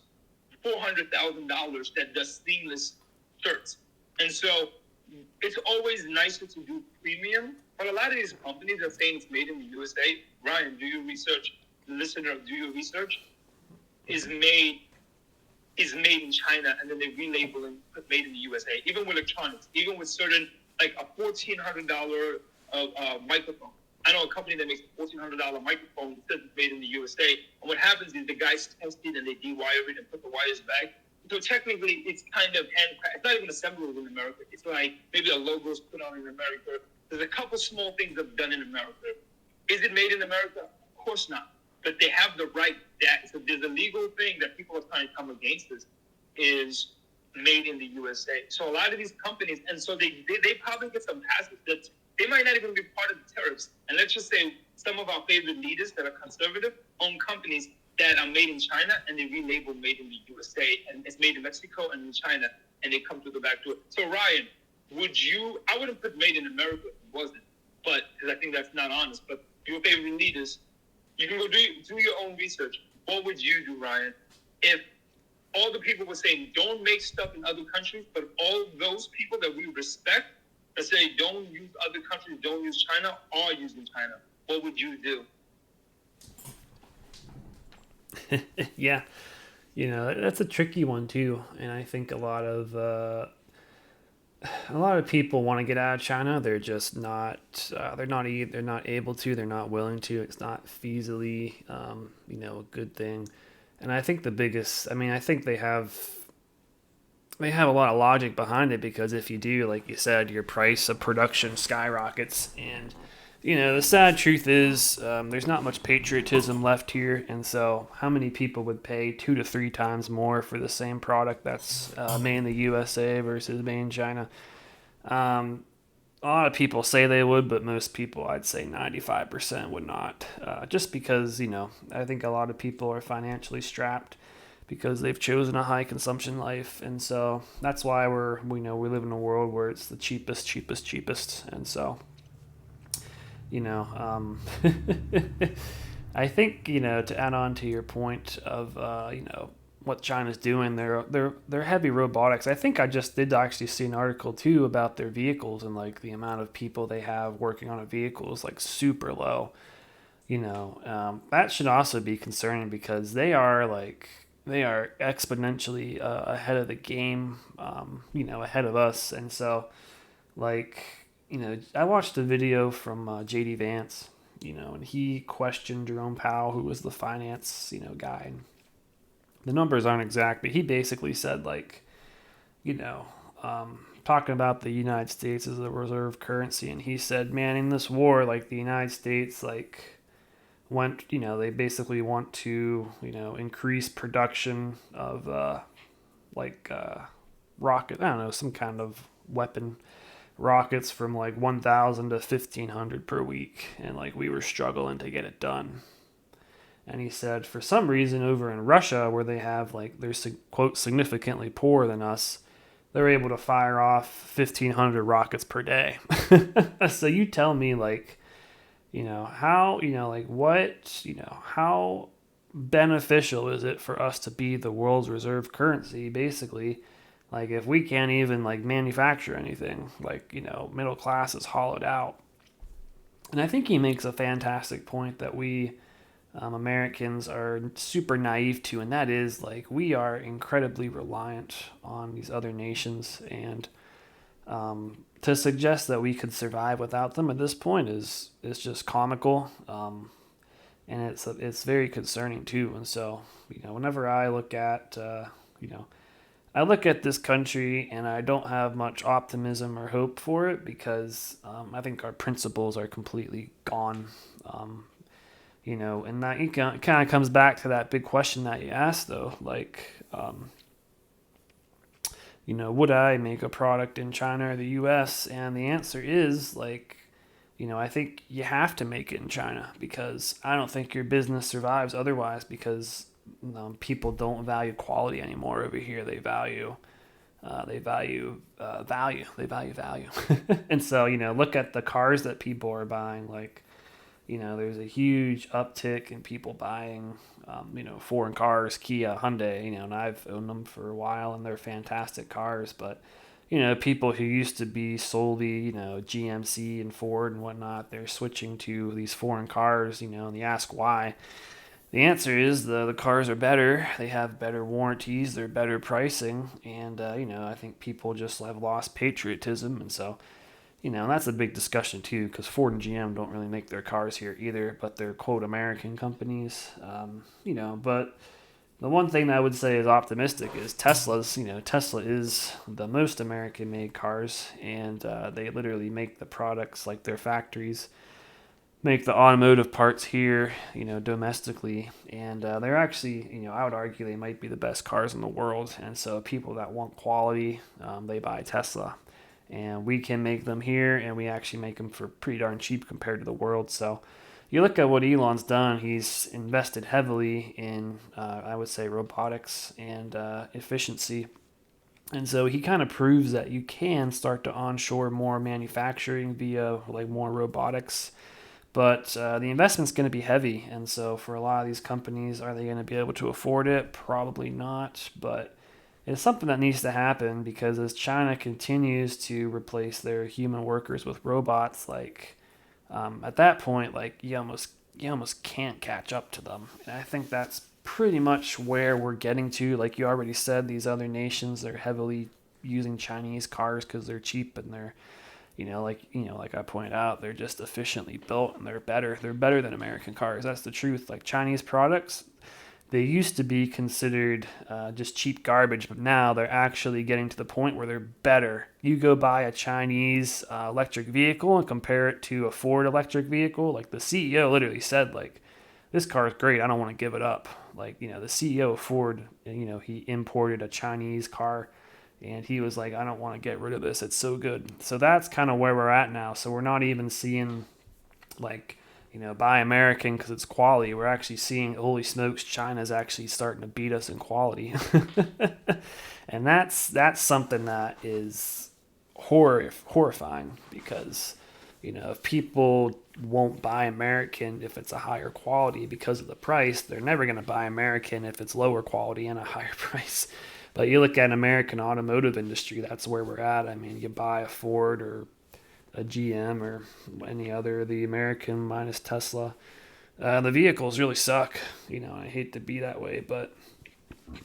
B: $400,000 that does seamless shirts. And so it's always nicer to do premium. But a lot of these companies are saying it's made in the USA. Ryan, do your research. The listener, do your research. Is made in China, and then they relabel and put made in the USA. Even with electronics, even with certain, like a $1,400 microphone. I know a company that makes a $1,400 microphone that says it's made in the USA. And what happens is the guys test it and they dewire it and put the wires back. So technically, it's kind of handcrafted. It's not even assembled in America. It's like maybe a logo's put on in America. There's a couple small things that are done in America. Is it made in America? Of course not. But they have the right. So there's a legal thing that people are trying to come against this is made in the USA. So a lot of these companies, and so they probably get some passes that they might not even be part of the tariffs. And let's just say some of our favorite leaders that are conservative own companies that are made in China and they relabel made in the USA, and it's made in Mexico and in China, and they come through the back door. So Ryan, I wouldn't put made in America if it wasn't, but because I think that's not honest, but your favorite leaders, you can go do your own research. What would you do, Ryan, if all the people were saying don't make stuff in other countries, but all those people that we respect that say don't use other countries, don't use China, are using China? What would you do?
A: Yeah, that's a tricky one too, and I think a lot of people want to get out of China. They're just not. They're not able to. They're not willing to. It's not feasibly, a good thing. And I think the biggest. I mean, I think they have. They have a lot of logic behind it, because if you do, like you said, your price of production skyrockets, and the sad truth is there's not much patriotism left here, and so how many people would pay 2 to 3 times more for the same product that's made in the USA versus made in China? A lot of people say they would, but most people, I'd say 95% would not, just because I think a lot of people are financially strapped because they've chosen a high consumption life, and so that's why we live in a world where it's the cheapest, and so. I think to add on to your point of what China's doing, they're heavy robotics. I think I just did actually see an article too about their vehicles, and like the amount of people they have working on a vehicle is like super low. That should also be concerning, because they are exponentially ahead of the game, ahead of us, and so like. I watched a video from J.D. Vance, and he questioned Jerome Powell, who was the finance, guy. The numbers aren't exact, but he basically said, talking about the United States as a reserve currency, and he said, man, in this war, the United States, they basically want to, increase production of, rocket, I don't know, some kind of weapon rockets from 1,000 to 1,500 per week, and we were struggling to get it done. And he said for some reason over in Russia, where they have they're quote significantly poorer than us, they're able to fire off 1,500 rockets per day. So you tell me how, like what, how beneficial is it for us to be the world's reserve currency, basically? Like, if we can't even, like, manufacture anything, like, middle class is hollowed out. And I think he makes a fantastic point that we Americans are super naive to, and that is like we are incredibly reliant on these other nations, and to suggest that we could survive without them at this point is just comical, and it's very concerning too. And so, whenever I look at you know I look at this country and I don't have much optimism or hope for it because I think our principles are completely gone. And that kind of comes back to that big question that you asked, though. Like, would I make a product in China or the U.S.? And the answer is like, I think you have to make it in China because I don't think your business survives otherwise because people don't value quality anymore over here. They value value. And so, look at the cars that people are buying. Like, there's a huge uptick in people buying, foreign cars, Kia, Hyundai, and I've owned them for a while and they're fantastic cars. But, people who used to be solely, GMC and Ford and whatnot, they're switching to these foreign cars, and you ask why. The answer is the cars are better. They have better warranties. They're better pricing, and I think people just have lost patriotism, and so and that's a big discussion too, because Ford and GM don't really make their cars here either, but they're quote American companies. But the one thing that I would say is optimistic is Tesla's. Tesla is the most American-made cars, and they literally make the products like their factories make the automotive parts here, domestically, and they're actually, I would argue they might be the best cars in the world. And so people that want quality, they buy Tesla, and we can make them here, and we actually make them for pretty darn cheap compared to the world. So you look at what Elon's done; he's invested heavily in, I would say, robotics and efficiency. And so he kind of proves that you can start to onshore more manufacturing via like more robotics, but the investment's going to be heavy. And so for a lot of these companies, are they going to be able to afford it? Probably not. But it's something that needs to happen because as China continues to replace their human workers with robots, like at that point, like you almost can't catch up to them. And I think that's pretty much where we're getting to. Like you already said, these other nations, they're heavily using Chinese cars because they're cheap and they're like I pointed out, they're just efficiently built and they're better. They're better than American cars. That's the truth. Like Chinese products, they used to be considered just cheap garbage, but now they're actually getting to the point where they're better. You go buy a Chinese electric vehicle and compare it to a Ford electric vehicle. Like the CEO literally said, like, this car is great. I don't want to give it up. Like, the CEO of Ford, he imported a Chinese car and he was like, I don't want to get rid of this. It's so good. So that's kind of where we're at now. So we're not even seeing like, buy American because it's quality. We're actually seeing, holy smokes, China's actually starting to beat us in quality. And that's something that is horrifying because, if people won't buy American if it's a higher quality because of the price, they're never going to buy American if it's lower quality and a higher price. But you look at American automotive industry, that's where we're at. I mean, you buy a Ford or a GM or any other, the American minus Tesla. The vehicles really suck. I hate to be that way, but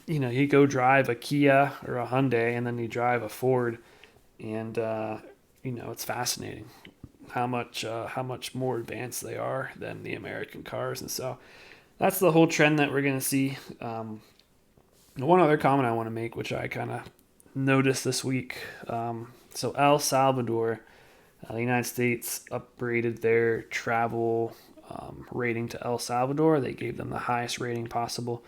A: you go drive a Kia or a Hyundai, and then you drive a Ford, and it's fascinating how much more advanced they are than the American cars, and so that's the whole trend that we're gonna see. One other comment I want to make, which I kind of noticed this week. So El Salvador, the United States upgraded their travel rating to El Salvador. They gave them the highest rating possible.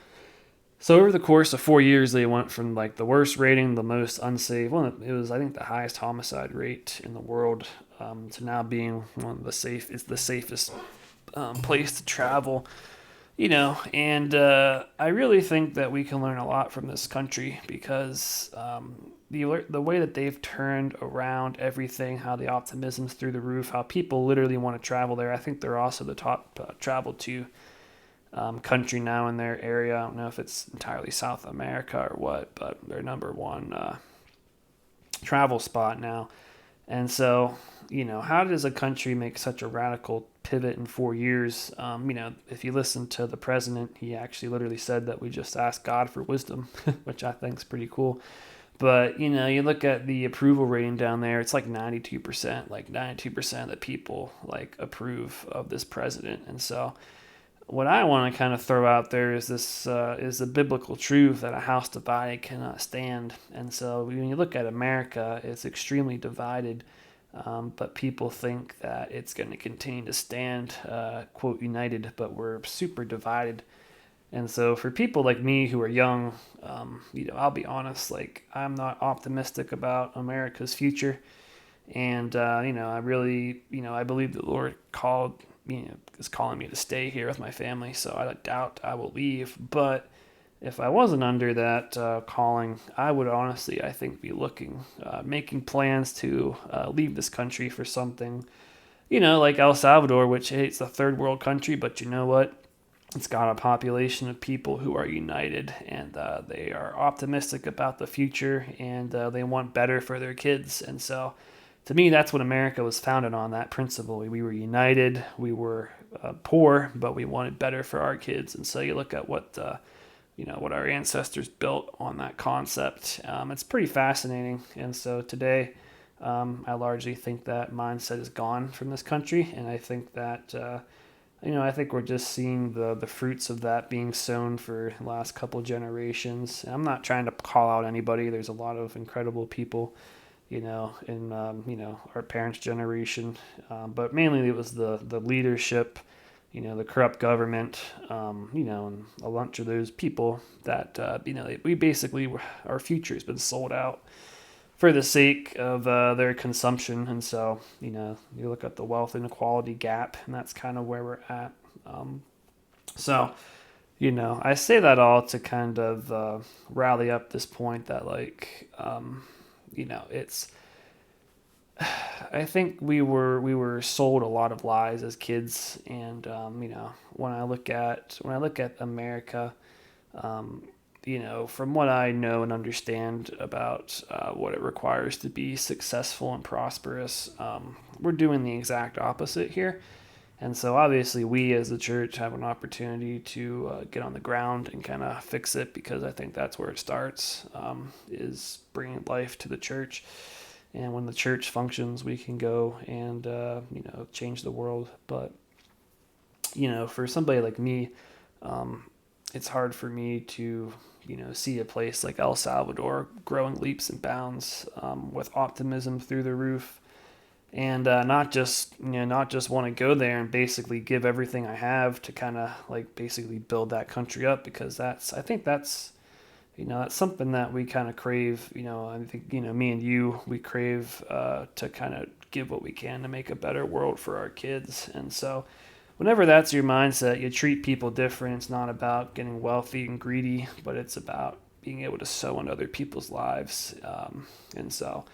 A: So over the course of 4 years, they went from like the worst rating, the most unsafe. Well, it was I think the highest homicide rate in the world, to now being one of the safest place to travel. And I really think that we can learn a lot from this country because the way that they've turned around everything, how the optimism's through the roof, how people literally want to travel there. I think they're also the top travel to country now in their area. I don't know if it's entirely South America or what, but they're number one travel spot now. And so, how does a country make such a radical pivot in 4 years? If you listen to the president, he actually literally said that we just asked God for wisdom, which I think is pretty cool. But, you look at the approval rating down there, it's like 92%. Like 92% of the people like approve of this president. And so, what I want to kind of throw out there is this is the biblical truth that a house divided cannot stand. And so when you look at America, it's extremely divided, but people think that it's going to continue to stand, quote, united, but we're super divided. And so for people like me who are young, I'll be honest, like I'm not optimistic about America's future. And I really, I believe the Lord is calling me to stay here with my family. So I doubt I will leave. But if I wasn't under that calling, I would honestly, I think, be making plans to leave this country for something, like El Salvador, which it's a third world country, but you know what? It's got a population of people who are united and they are optimistic about the future and they want better for their kids. And so, to me, that's what America was founded on, that principle. We were united, we were poor, but we wanted better for our kids. And so you look at what our ancestors built on that concept. It's pretty fascinating. And so today, I largely think that mindset is gone from this country. And I think that, I think we're just seeing the fruits of that being sown for the last couple of generations. I'm not trying to call out anybody. There's a lot of incredible people in our parents' generation, but mainly it was the leadership, the corrupt government, and a bunch of those people that we basically our future has been sold out for the sake of their consumption, and so you look at the wealth inequality gap, and that's kind of where we're at. So I say that all to kind of rally up this point that it's I think we were sold a lot of lies as kids, and when I look at America, from what I know and understand about what it requires to be successful and prosperous, we're doing the exact opposite here. And so obviously we as the church have an opportunity to get on the ground and kind of fix it because I think that's where it starts, is bringing life to the church. And when the church functions, we can go and change the world. But for somebody like me, it's hard for me to see a place like El Salvador growing leaps and bounds, with optimism through the roof, and not just want to go there and basically give everything I have to kind of like basically build that country up, because I think that's something that we kind of crave. I think me and you, we crave to kind of give what we can to make a better world for our kids. And so whenever that's your mindset, you treat people different. It's not about getting wealthy and greedy, but it's about being able to sow into other people's lives. And so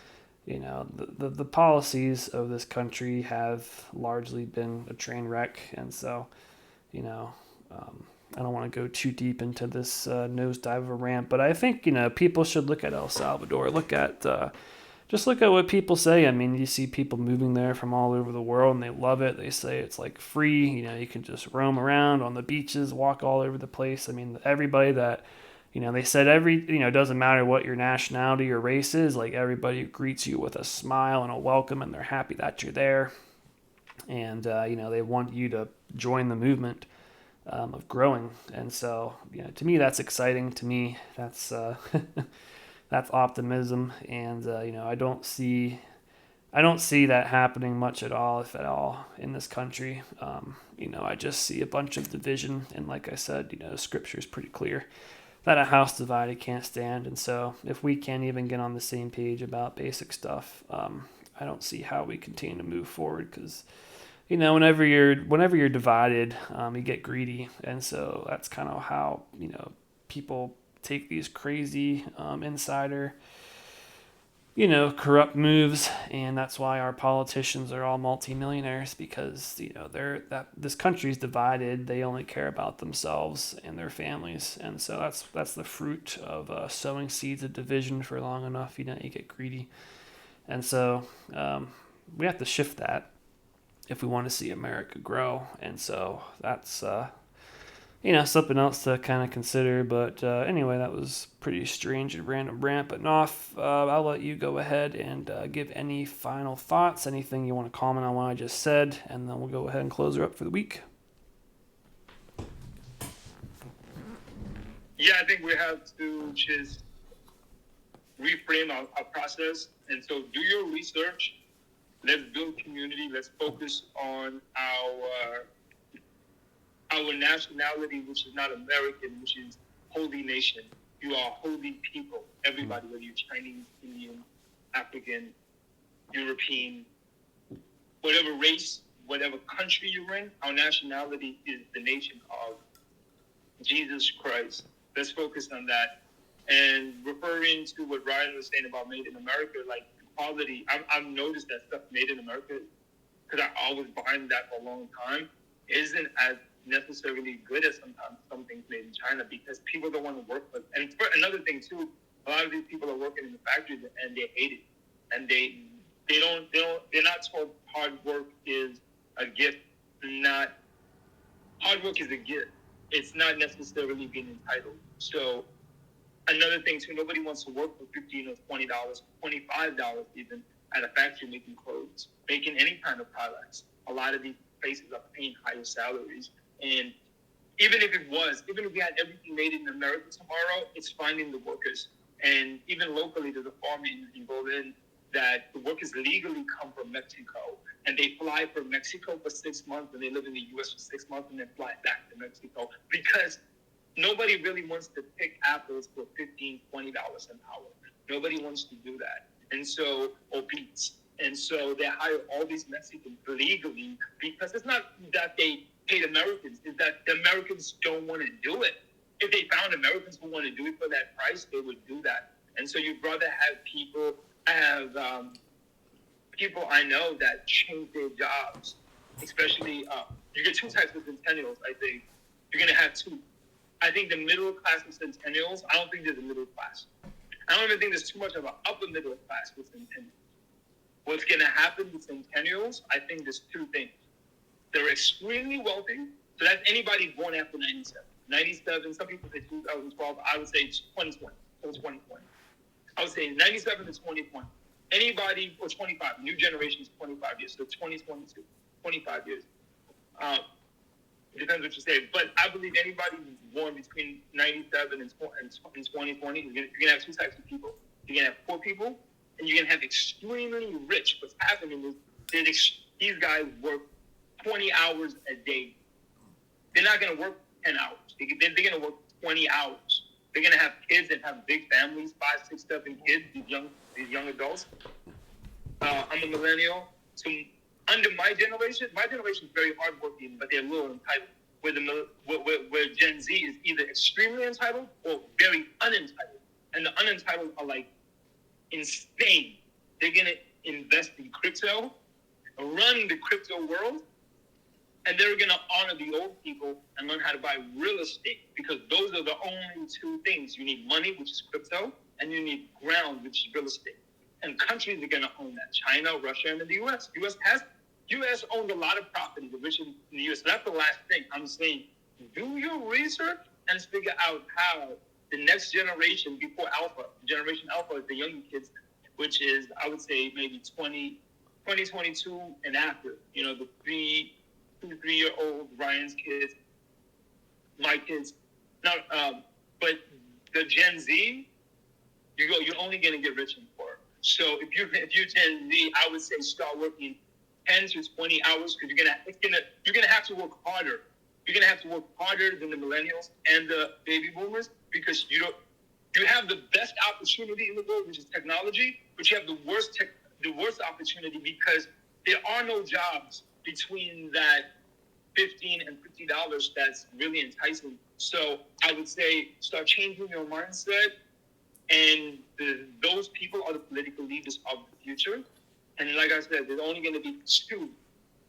A: the policies of this country have largely been a train wreck. And so you know I don't want to go too deep into this nosedive of a rant, but I think people should look at El Salvador. Just look at what people say. I mean, you see people moving there from all over the world, and they love it. They say it's like free. You can just roam around on the beaches, walk all over the place. I mean, everybody that they said it doesn't matter what your nationality or race is. Like everybody greets you with a smile and a welcome, and they're happy that you're there, and they want you to join the movement of growing. And so, to me, that's exciting. To me, that's that's optimism. And I don't see that happening much at all, if at all, in this country. I just see a bunch of division. And like I said, Scripture is pretty clear that a house divided can't stand. And so, if we can't even get on the same page about basic stuff, I don't see how we continue to move forward, because whenever you're divided, you get greedy, and so that's kind of how people take these crazy insider corrupt moves, and that's why our politicians are all multimillionaires because they're that this country's divided. They only care about themselves and their families, and so that's the fruit of sowing seeds of division for long enough. You get greedy, and so we have to shift that if we want to see America grow. And so that's something else to kind of consider. But anyway, that was pretty strange and random rant. But Noff, I'll let you go ahead and give any final thoughts, anything you want to comment on what I just said, and then we'll go ahead and close her up for the week.
B: Yeah, I think we have to just reframe our process. And so do your research. Let's build community. Let's focus on our nationality, which is not American, which is holy nation. You are holy people. Everybody, whether you're Chinese, Indian, African, European, whatever race, whatever country you're in, our nationality is the nation of Jesus Christ. Let's focus on that. And referring to what Ryan was saying about Made in America, like quality, I've noticed that stuff Made in America, because I was behind that for a long time, isn't as necessarily good as sometimes some things made in China because people don't want to work with. And for another thing too, a lot of these people are working in the factories and they hate it, and they're not told hard work is a gift. Not hard work is a gift. It's not necessarily being entitled. So another thing too, nobody wants to work for $15 or $20, $25 even at a factory making clothes, making any kind of products. A lot of these places are paying higher salaries. And even if we had everything made in America tomorrow, it's finding the workers. And even locally, there's a farm in Berlin that the workers legally come from Mexico. And they fly from Mexico for 6 months, and they live in the U.S. for 6 months, and then fly back to Mexico. Because nobody really wants to pick apples for $15, $20 an hour. Nobody wants to do that. And so, or beets. And so they hire all these Mexicans legally because it's not that they hate Americans, it's that the Americans don't want to do it. If they found Americans who want to do it for that price, they would do that. And so you'd rather have people, people I know that change their jobs, especially, you get two types of centennials, I think. You're going to have two. I think the middle class of centennials, I don't think there's a middle class. I don't even think there's too much of an upper middle class with centennials. What's going to happen with centennials, I think there's two things. They're extremely wealthy. So that's anybody born after 97. 97, some people say 2012. I would say 2020. So 2020. I would say 97 to 2020. Anybody, or 25, new generation is 25 years. So 2022, 25 years. It depends what you say. But I believe anybody who's born between 97 and 2020, you're going to have two types of people. You're going to have poor people, and you're going to have extremely rich. What's happening is these guys work 20 hours a day. They're not going to work 10 hours. They're going to work 20 hours. They're going to have kids and have big families, 5, 6, 7 kids, these young adults. I'm a millennial. So under my generation is very hardworking, but they're a little entitled. Where Gen Z is either extremely entitled or very unentitled. And the unentitled are like insane. They're going to invest in crypto, run the crypto world, and they're going to honor the old people and learn how to buy real estate, because those are the only two things. You need money, which is crypto, and you need ground, which is real estate. And countries are going to own that. China, Russia, and the U.S. U.S. owns a lot of property, the rich in the U.S. So that's the last thing I'm saying. Do your research and figure out how the next generation before Alpha, Generation Alpha is the young kids, which is, I would say, maybe 2022 and after. The 3-year-old Ryan's kids, my kids. Now, but the Gen Z, you're only going to get rich and poor. So if you're Gen Z, I would say start working 10 to 20 hours, because you're gonna have to work harder. You're gonna have to work harder than the millennials and the baby boomers, because you have the best opportunity in the world, which is technology, but you have the worst opportunity because there are no jobs between that $15 and $50 that's really enticing. So I would say start changing your mindset, and those people are the political leaders of the future. And like I said, there's only going to be two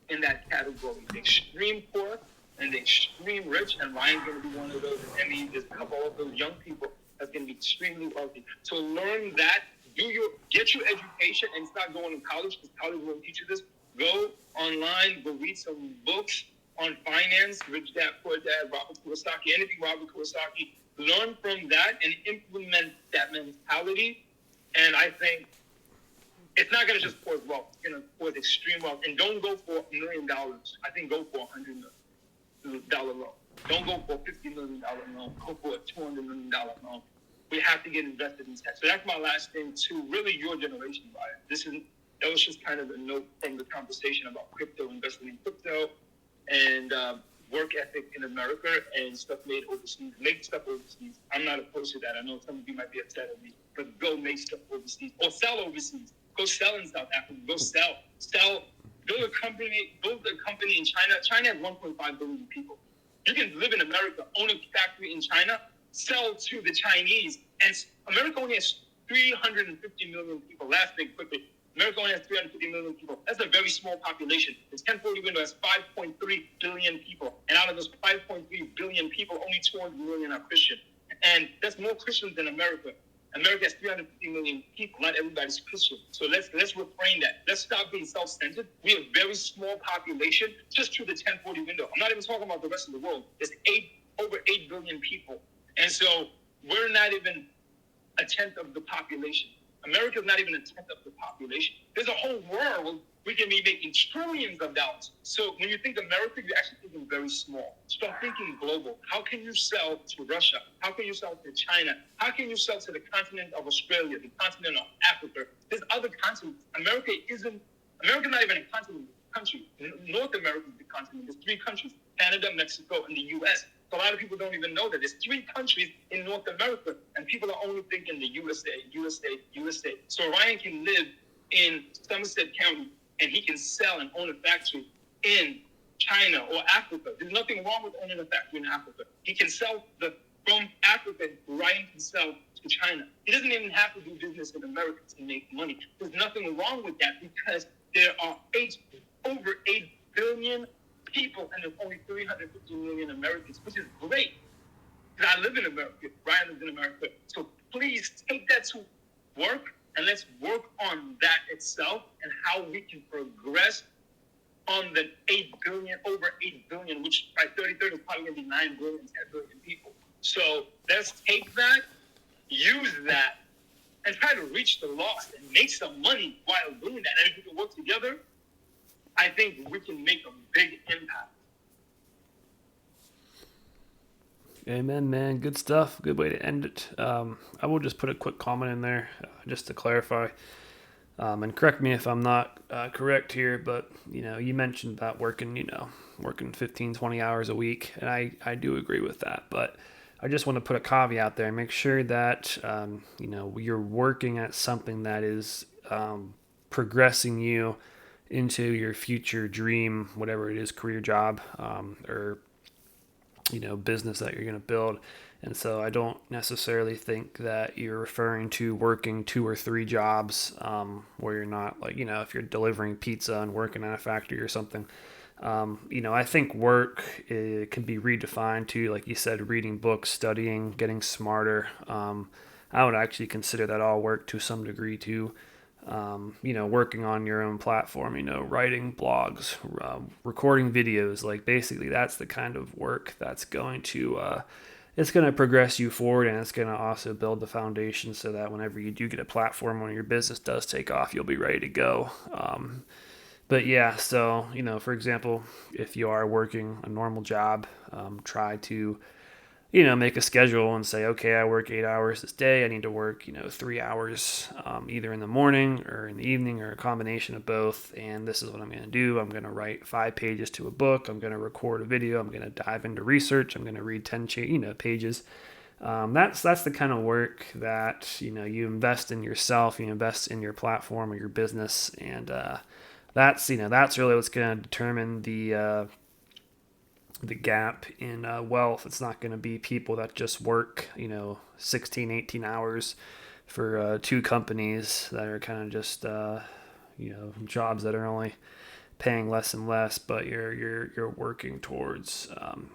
B: in that category: the extreme poor and the extreme rich. And Ryan's going to be one of those. And I mean, there's a couple of those young people that's going to be extremely wealthy. So learn that, get your education, and start going to college, because college won't teach you this. Go online, go read some books on finance, Rich Dad Poor Dad, Robert Kiyosaki, anything Robert Kiyosaki. Learn from that and implement that mentality. And I think it's not going to just pour wealth, it's going to pour extreme wealth. And don't go for $1 million. I think go for $100 million loan. Don't go for $50 million loan. Go for a $200 million loan. We have to get invested in tech. So that's my last thing to really your generation, Ryan. That was just kind of a note from the conversation about crypto, investing in crypto, and work ethic in America and stuff made overseas. Make stuff overseas. I'm not opposed to that. I know some of you might be upset at me, but go make stuff overseas or sell overseas. Go sell in South Africa. Go sell. Build a company in China. China has 1.5 billion people. You can live in America, own a factory in China, sell to the Chinese, and America only has 350 million people. Last thing quickly. America only has 350 million people. That's a very small population. The 1040 window has 5.3 billion people. And out of those 5.3 billion people, only 200 million are Christian. And that's more Christians than America. America has 350 million people. Not everybody's Christian. So let's refrain that. Let's stop being self-centered. We have a very small population just through the 1040 window. I'm not even talking about the rest of the world. There's over 8 billion people. And so we're not even a tenth of the population. America's not even a tenth of the population. There's a whole world we can be making trillions of dollars. So when you think America, you're actually thinking very small. Start thinking global. How can you sell to Russia? How can you sell to China? How can you sell to the continent of Australia, the continent of Africa? There's other continents. America's not even a continent, it's a country. North America is the continent. There's 3 countries: Canada, Mexico, and the U.S. So a lot of people don't even know that there's 3 countries in North America, and people are only thinking the USA. So Ryan can live in Somerset County, and he can sell and own a factory in China or Africa. There's nothing wrong with owning a factory in Africa. He can sell from Africa. Ryan can sell to China. He doesn't even have to do business in America to make money. There's nothing wrong with that, because there are over 8 billion people, and there's only 350 million Americans, which is great. Because I live in America. Ryan lives in America. So please take that to work, and let's work on that itself and how we can progress on the over 8 billion, which by 2030 is probably going to be 9 billion, 10 billion people. So let's take that, use that, and try to reach the lost and make some money while doing that. And if we can work together, I think we can make a big impact.
A: Amen, man. Good stuff. Good way to end it. I will just put a quick comment in there just to clarify. And correct me if I'm not correct here, but you mentioned that working 15, 20 hours a week, and I do agree with that. But I just want to put a caveat there and make sure that you're working at something that is progressing you into your future dream, whatever it is, career, job, or business that you're going to build. And so I don't necessarily think that you're referring to working 2 or 3 jobs where you're not if you're delivering pizza and working at a factory or something. I think work can be redefined to, like you said, reading books, studying, getting smarter. I would actually consider that all work to some degree too. Working on your own platform, writing blogs, recording videos, like basically that's the kind of work that's going to, it's going to progress you forward, and it's going to also build the foundation so that whenever you do get a platform, when your business does take off, you'll be ready to go. But yeah, so, for example, if you are working a normal job, try to make a schedule and say, okay, I work 8 hours this day. I need to work, 3 hours, either in the morning or in the evening or a combination of both. And this is what I'm going to do. I'm going to write 5 pages to a book. I'm going to record a video. I'm going to dive into research. I'm going to read 10 pages. That's the kind of work that, you invest in yourself, you invest in your platform or your business. And, That's really what's going to determine the gap in wealth. It's not going to be people that just work 16, 18 hours for two companies that are kind of just jobs that are only paying less and less, but you're working towards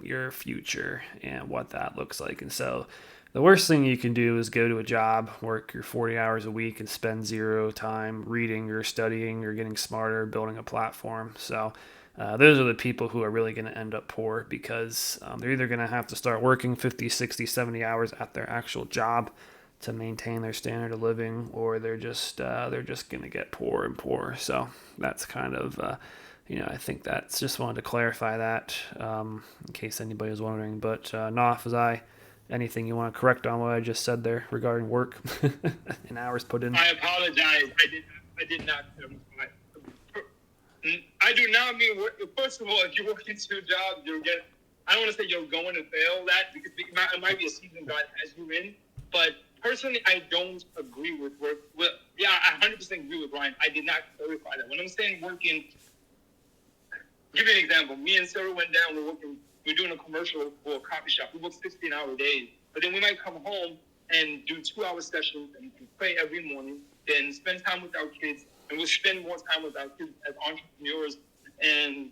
A: your future and what that looks like. And so the worst thing you can do is go to a job, work your 40 hours a week, and spend zero time reading or studying or getting smarter, building a platform. So those are the people who are really going to end up poor because they're either going to have to start working 50, 60, 70 hours at their actual job to maintain their standard of living, or they're just going to get poorer and poorer. So that's kind of I think that's just wanted to clarify that in case anybody was wondering. But Naf, was I anything you want to correct on what I just said there regarding work and hours put in?
B: I apologize. I did not. I do not mean. First of all, if you work into a job, you'll get. I don't want to say you're going to fail that because it might be a season God has you in. But personally, I don't agree with work. Well, yeah, I 100% agree with Ryan. I did not clarify that. When I'm saying working, give you an example. Me and Sarah went down. We're doing a commercial for a coffee shop. We work 16-hour days, but then we might come home and do 2-hour sessions and pray every morning. Then spend time with our kids, and we'll spend more time with our kids as entrepreneurs. And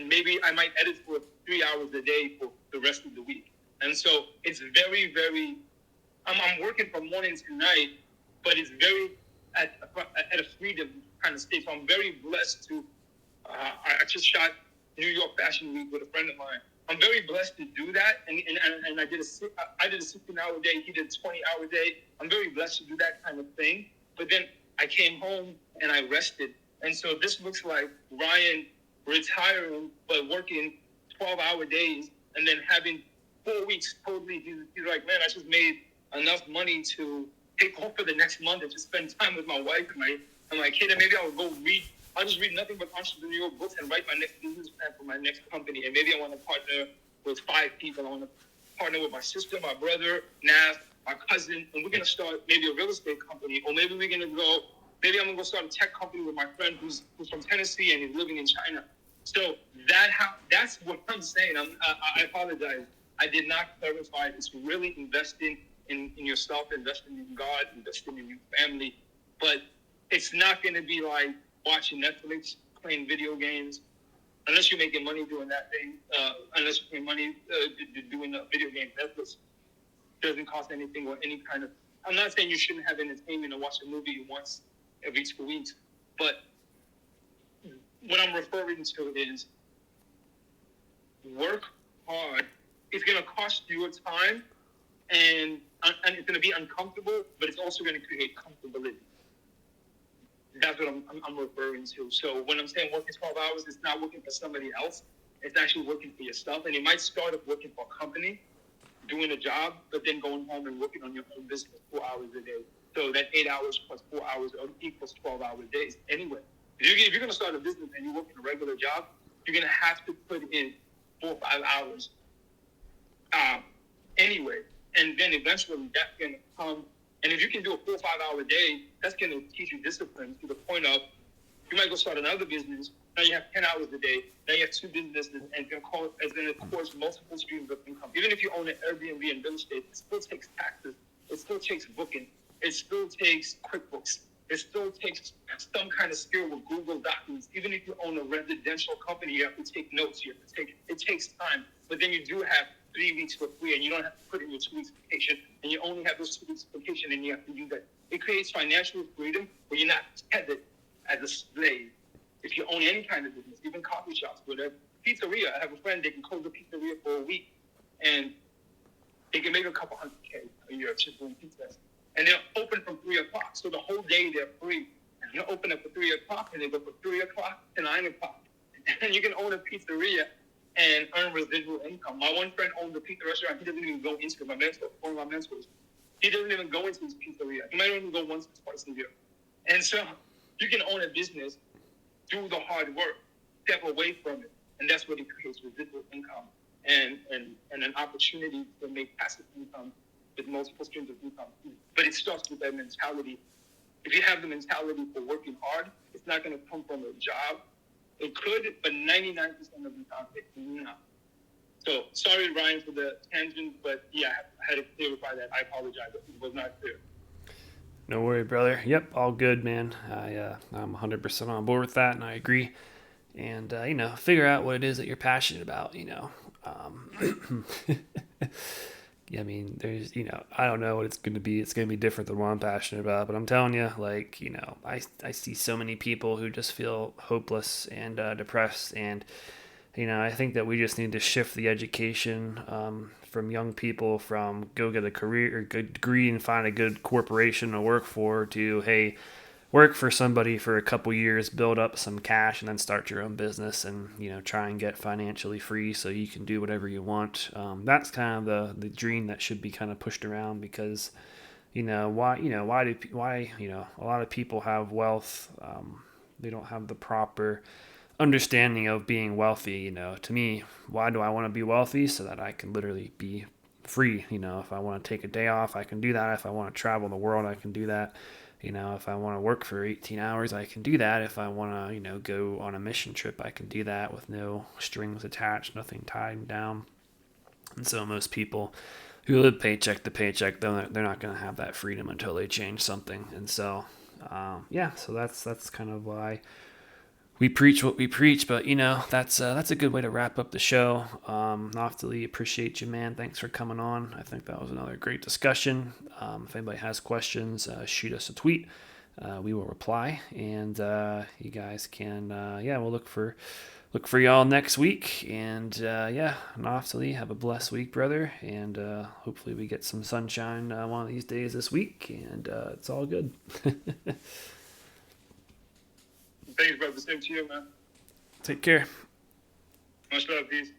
B: maybe I might edit for 3 hours a day for the rest of the week. And so it's very, very. I'm working from morning to night, but it's very at a freedom kind of state. So I'm very blessed to. I just shot New York Fashion Week with a friend of mine. I'm very blessed to do that, and I did a 16-hour day. He did a 20-hour day. I'm very blessed to do that kind of thing. But then I came home and I rested, and so this looks like Ryan retiring but working 12-hour days, and then having 4 weeks totally. He's like, man, I just made enough money to take off for the next month and just spend time with my wife and my kid, and maybe I'll go read. I'll just read nothing but entrepreneurial books and write my next business plan for my next company. And maybe I want to partner with 5 people. I want to partner with my sister, my brother, Nav, my cousin, and we're going to start maybe a real estate company. Or maybe maybe I'm going to go start a tech company with my friend who's from Tennessee and he's living in China. So that's what I'm saying. I apologize. I did not clarify. It's really investing in yourself, investing in God, investing in your family. But it's not going to be like watching Netflix, playing video games, unless you're making money doing that thing. Unless you're making money doing video games. Netflix doesn't cost anything or any kind of. I'm not saying you shouldn't have entertainment or watch a movie once every 2 weeks, but what I'm referring to is work hard. It's going to cost you your time, and it's going to be uncomfortable, but it's also going to create comfortability. That's what I'm referring to. So when I'm saying working 12 hours, it's not working for somebody else. It's actually working for yourself. And you might start off working for a company, doing a job, but then going home and working on your own business 4 hours a day. So that 8 hours plus 4 hours equals 12-hour days. Anyway, if you're going to start a business and you work in a regular job, you're going to have to put in 4 or 5 hours anyway. And then eventually that's going to come. And if you can do a 4 or 5 hour day, that's going to teach you discipline to the point of you might go start another business. Now you have 10 hours a day. Now you have 2 businesses, and it's going to cause multiple streams of income. Even if you own an Airbnb and real estate, it still takes taxes. It still takes booking. It still takes QuickBooks. It still takes some kind of skill with Google Documents. Even if you own a residential company, you have to take notes. It takes time. But then you do have 3 weeks for free, and you don't have to put in your 2 weeks vacation, and you only have those 2 weeks vacation, and you have to use that. It creates financial freedom where you're not tethered as a slave. If you own any kind of business, even coffee shops, whatever, pizzeria. I have a friend, they can close the pizzeria for a week, and they can make a couple $100K a year just doing pizzas. And they're open from 3 o'clock, so the whole day they're free. And they're open up at 3 o'clock, and they go from 3 o'clock to 9 o'clock. And you can own a pizzeria and earn residual income. My one friend owns a pizza restaurant. He doesn't even go into my mentor, one of my mentors. He doesn't even go into his pizzeria. He might only go once or twice a year. And so you can own a business, do the hard work, step away from it, and that's what it creates residual income and an opportunity to make passive income with multiple streams of income. But it starts with that mentality if you have the mentality for working hard, it's not going to come from a job. It could, but 99% of the time it's not. So sorry, Ryan, for the tangent, but yeah, I had to clarify that. I apologize if it was not clear.
A: No worry, brother. Yep, all good, man. I'm 100% on board with that, and I agree. And figure out what it is that you're passionate about. Yeah, I mean, there's, I don't know what it's going to be. It's going to be different than what I'm passionate about. But I'm telling you, like, I see so many people who just feel hopeless and depressed. And, I think that we just need to shift the education from young people from go get a career or good degree and find a good corporation to work for to, hey, work for somebody for a couple years, build up some cash, and then start your own business and try and get financially free so you can do whatever you want. That's kind of the dream that should be kind of pushed around because why a lot of people have wealth. They don't have the proper understanding of being wealthy. To me, why do I want to be wealthy? So that I can literally be free. If I want to take a day off, I can do that. If I want to travel the world, I can do that. If I want to work for 18 hours, I can do that. If I want to, go on a mission trip, I can do that with no strings attached, nothing tied down. And so most people who live paycheck to paycheck, they're not going to have that freedom until they change something. And so, so that's kind of why we preach what we preach. But that's a good way to wrap up the show. Naphtali, appreciate you, man. Thanks for coming on. I think that was another great discussion. If anybody has questions, shoot us a tweet. We will reply, and you guys can we'll look for y'all next week. And Naphtali, have a blessed week, brother, and hopefully we get some sunshine one of these days this week, and it's all good.
B: Thanks, brother. Same to you, man.
A: Take care.
B: Much love. Peace.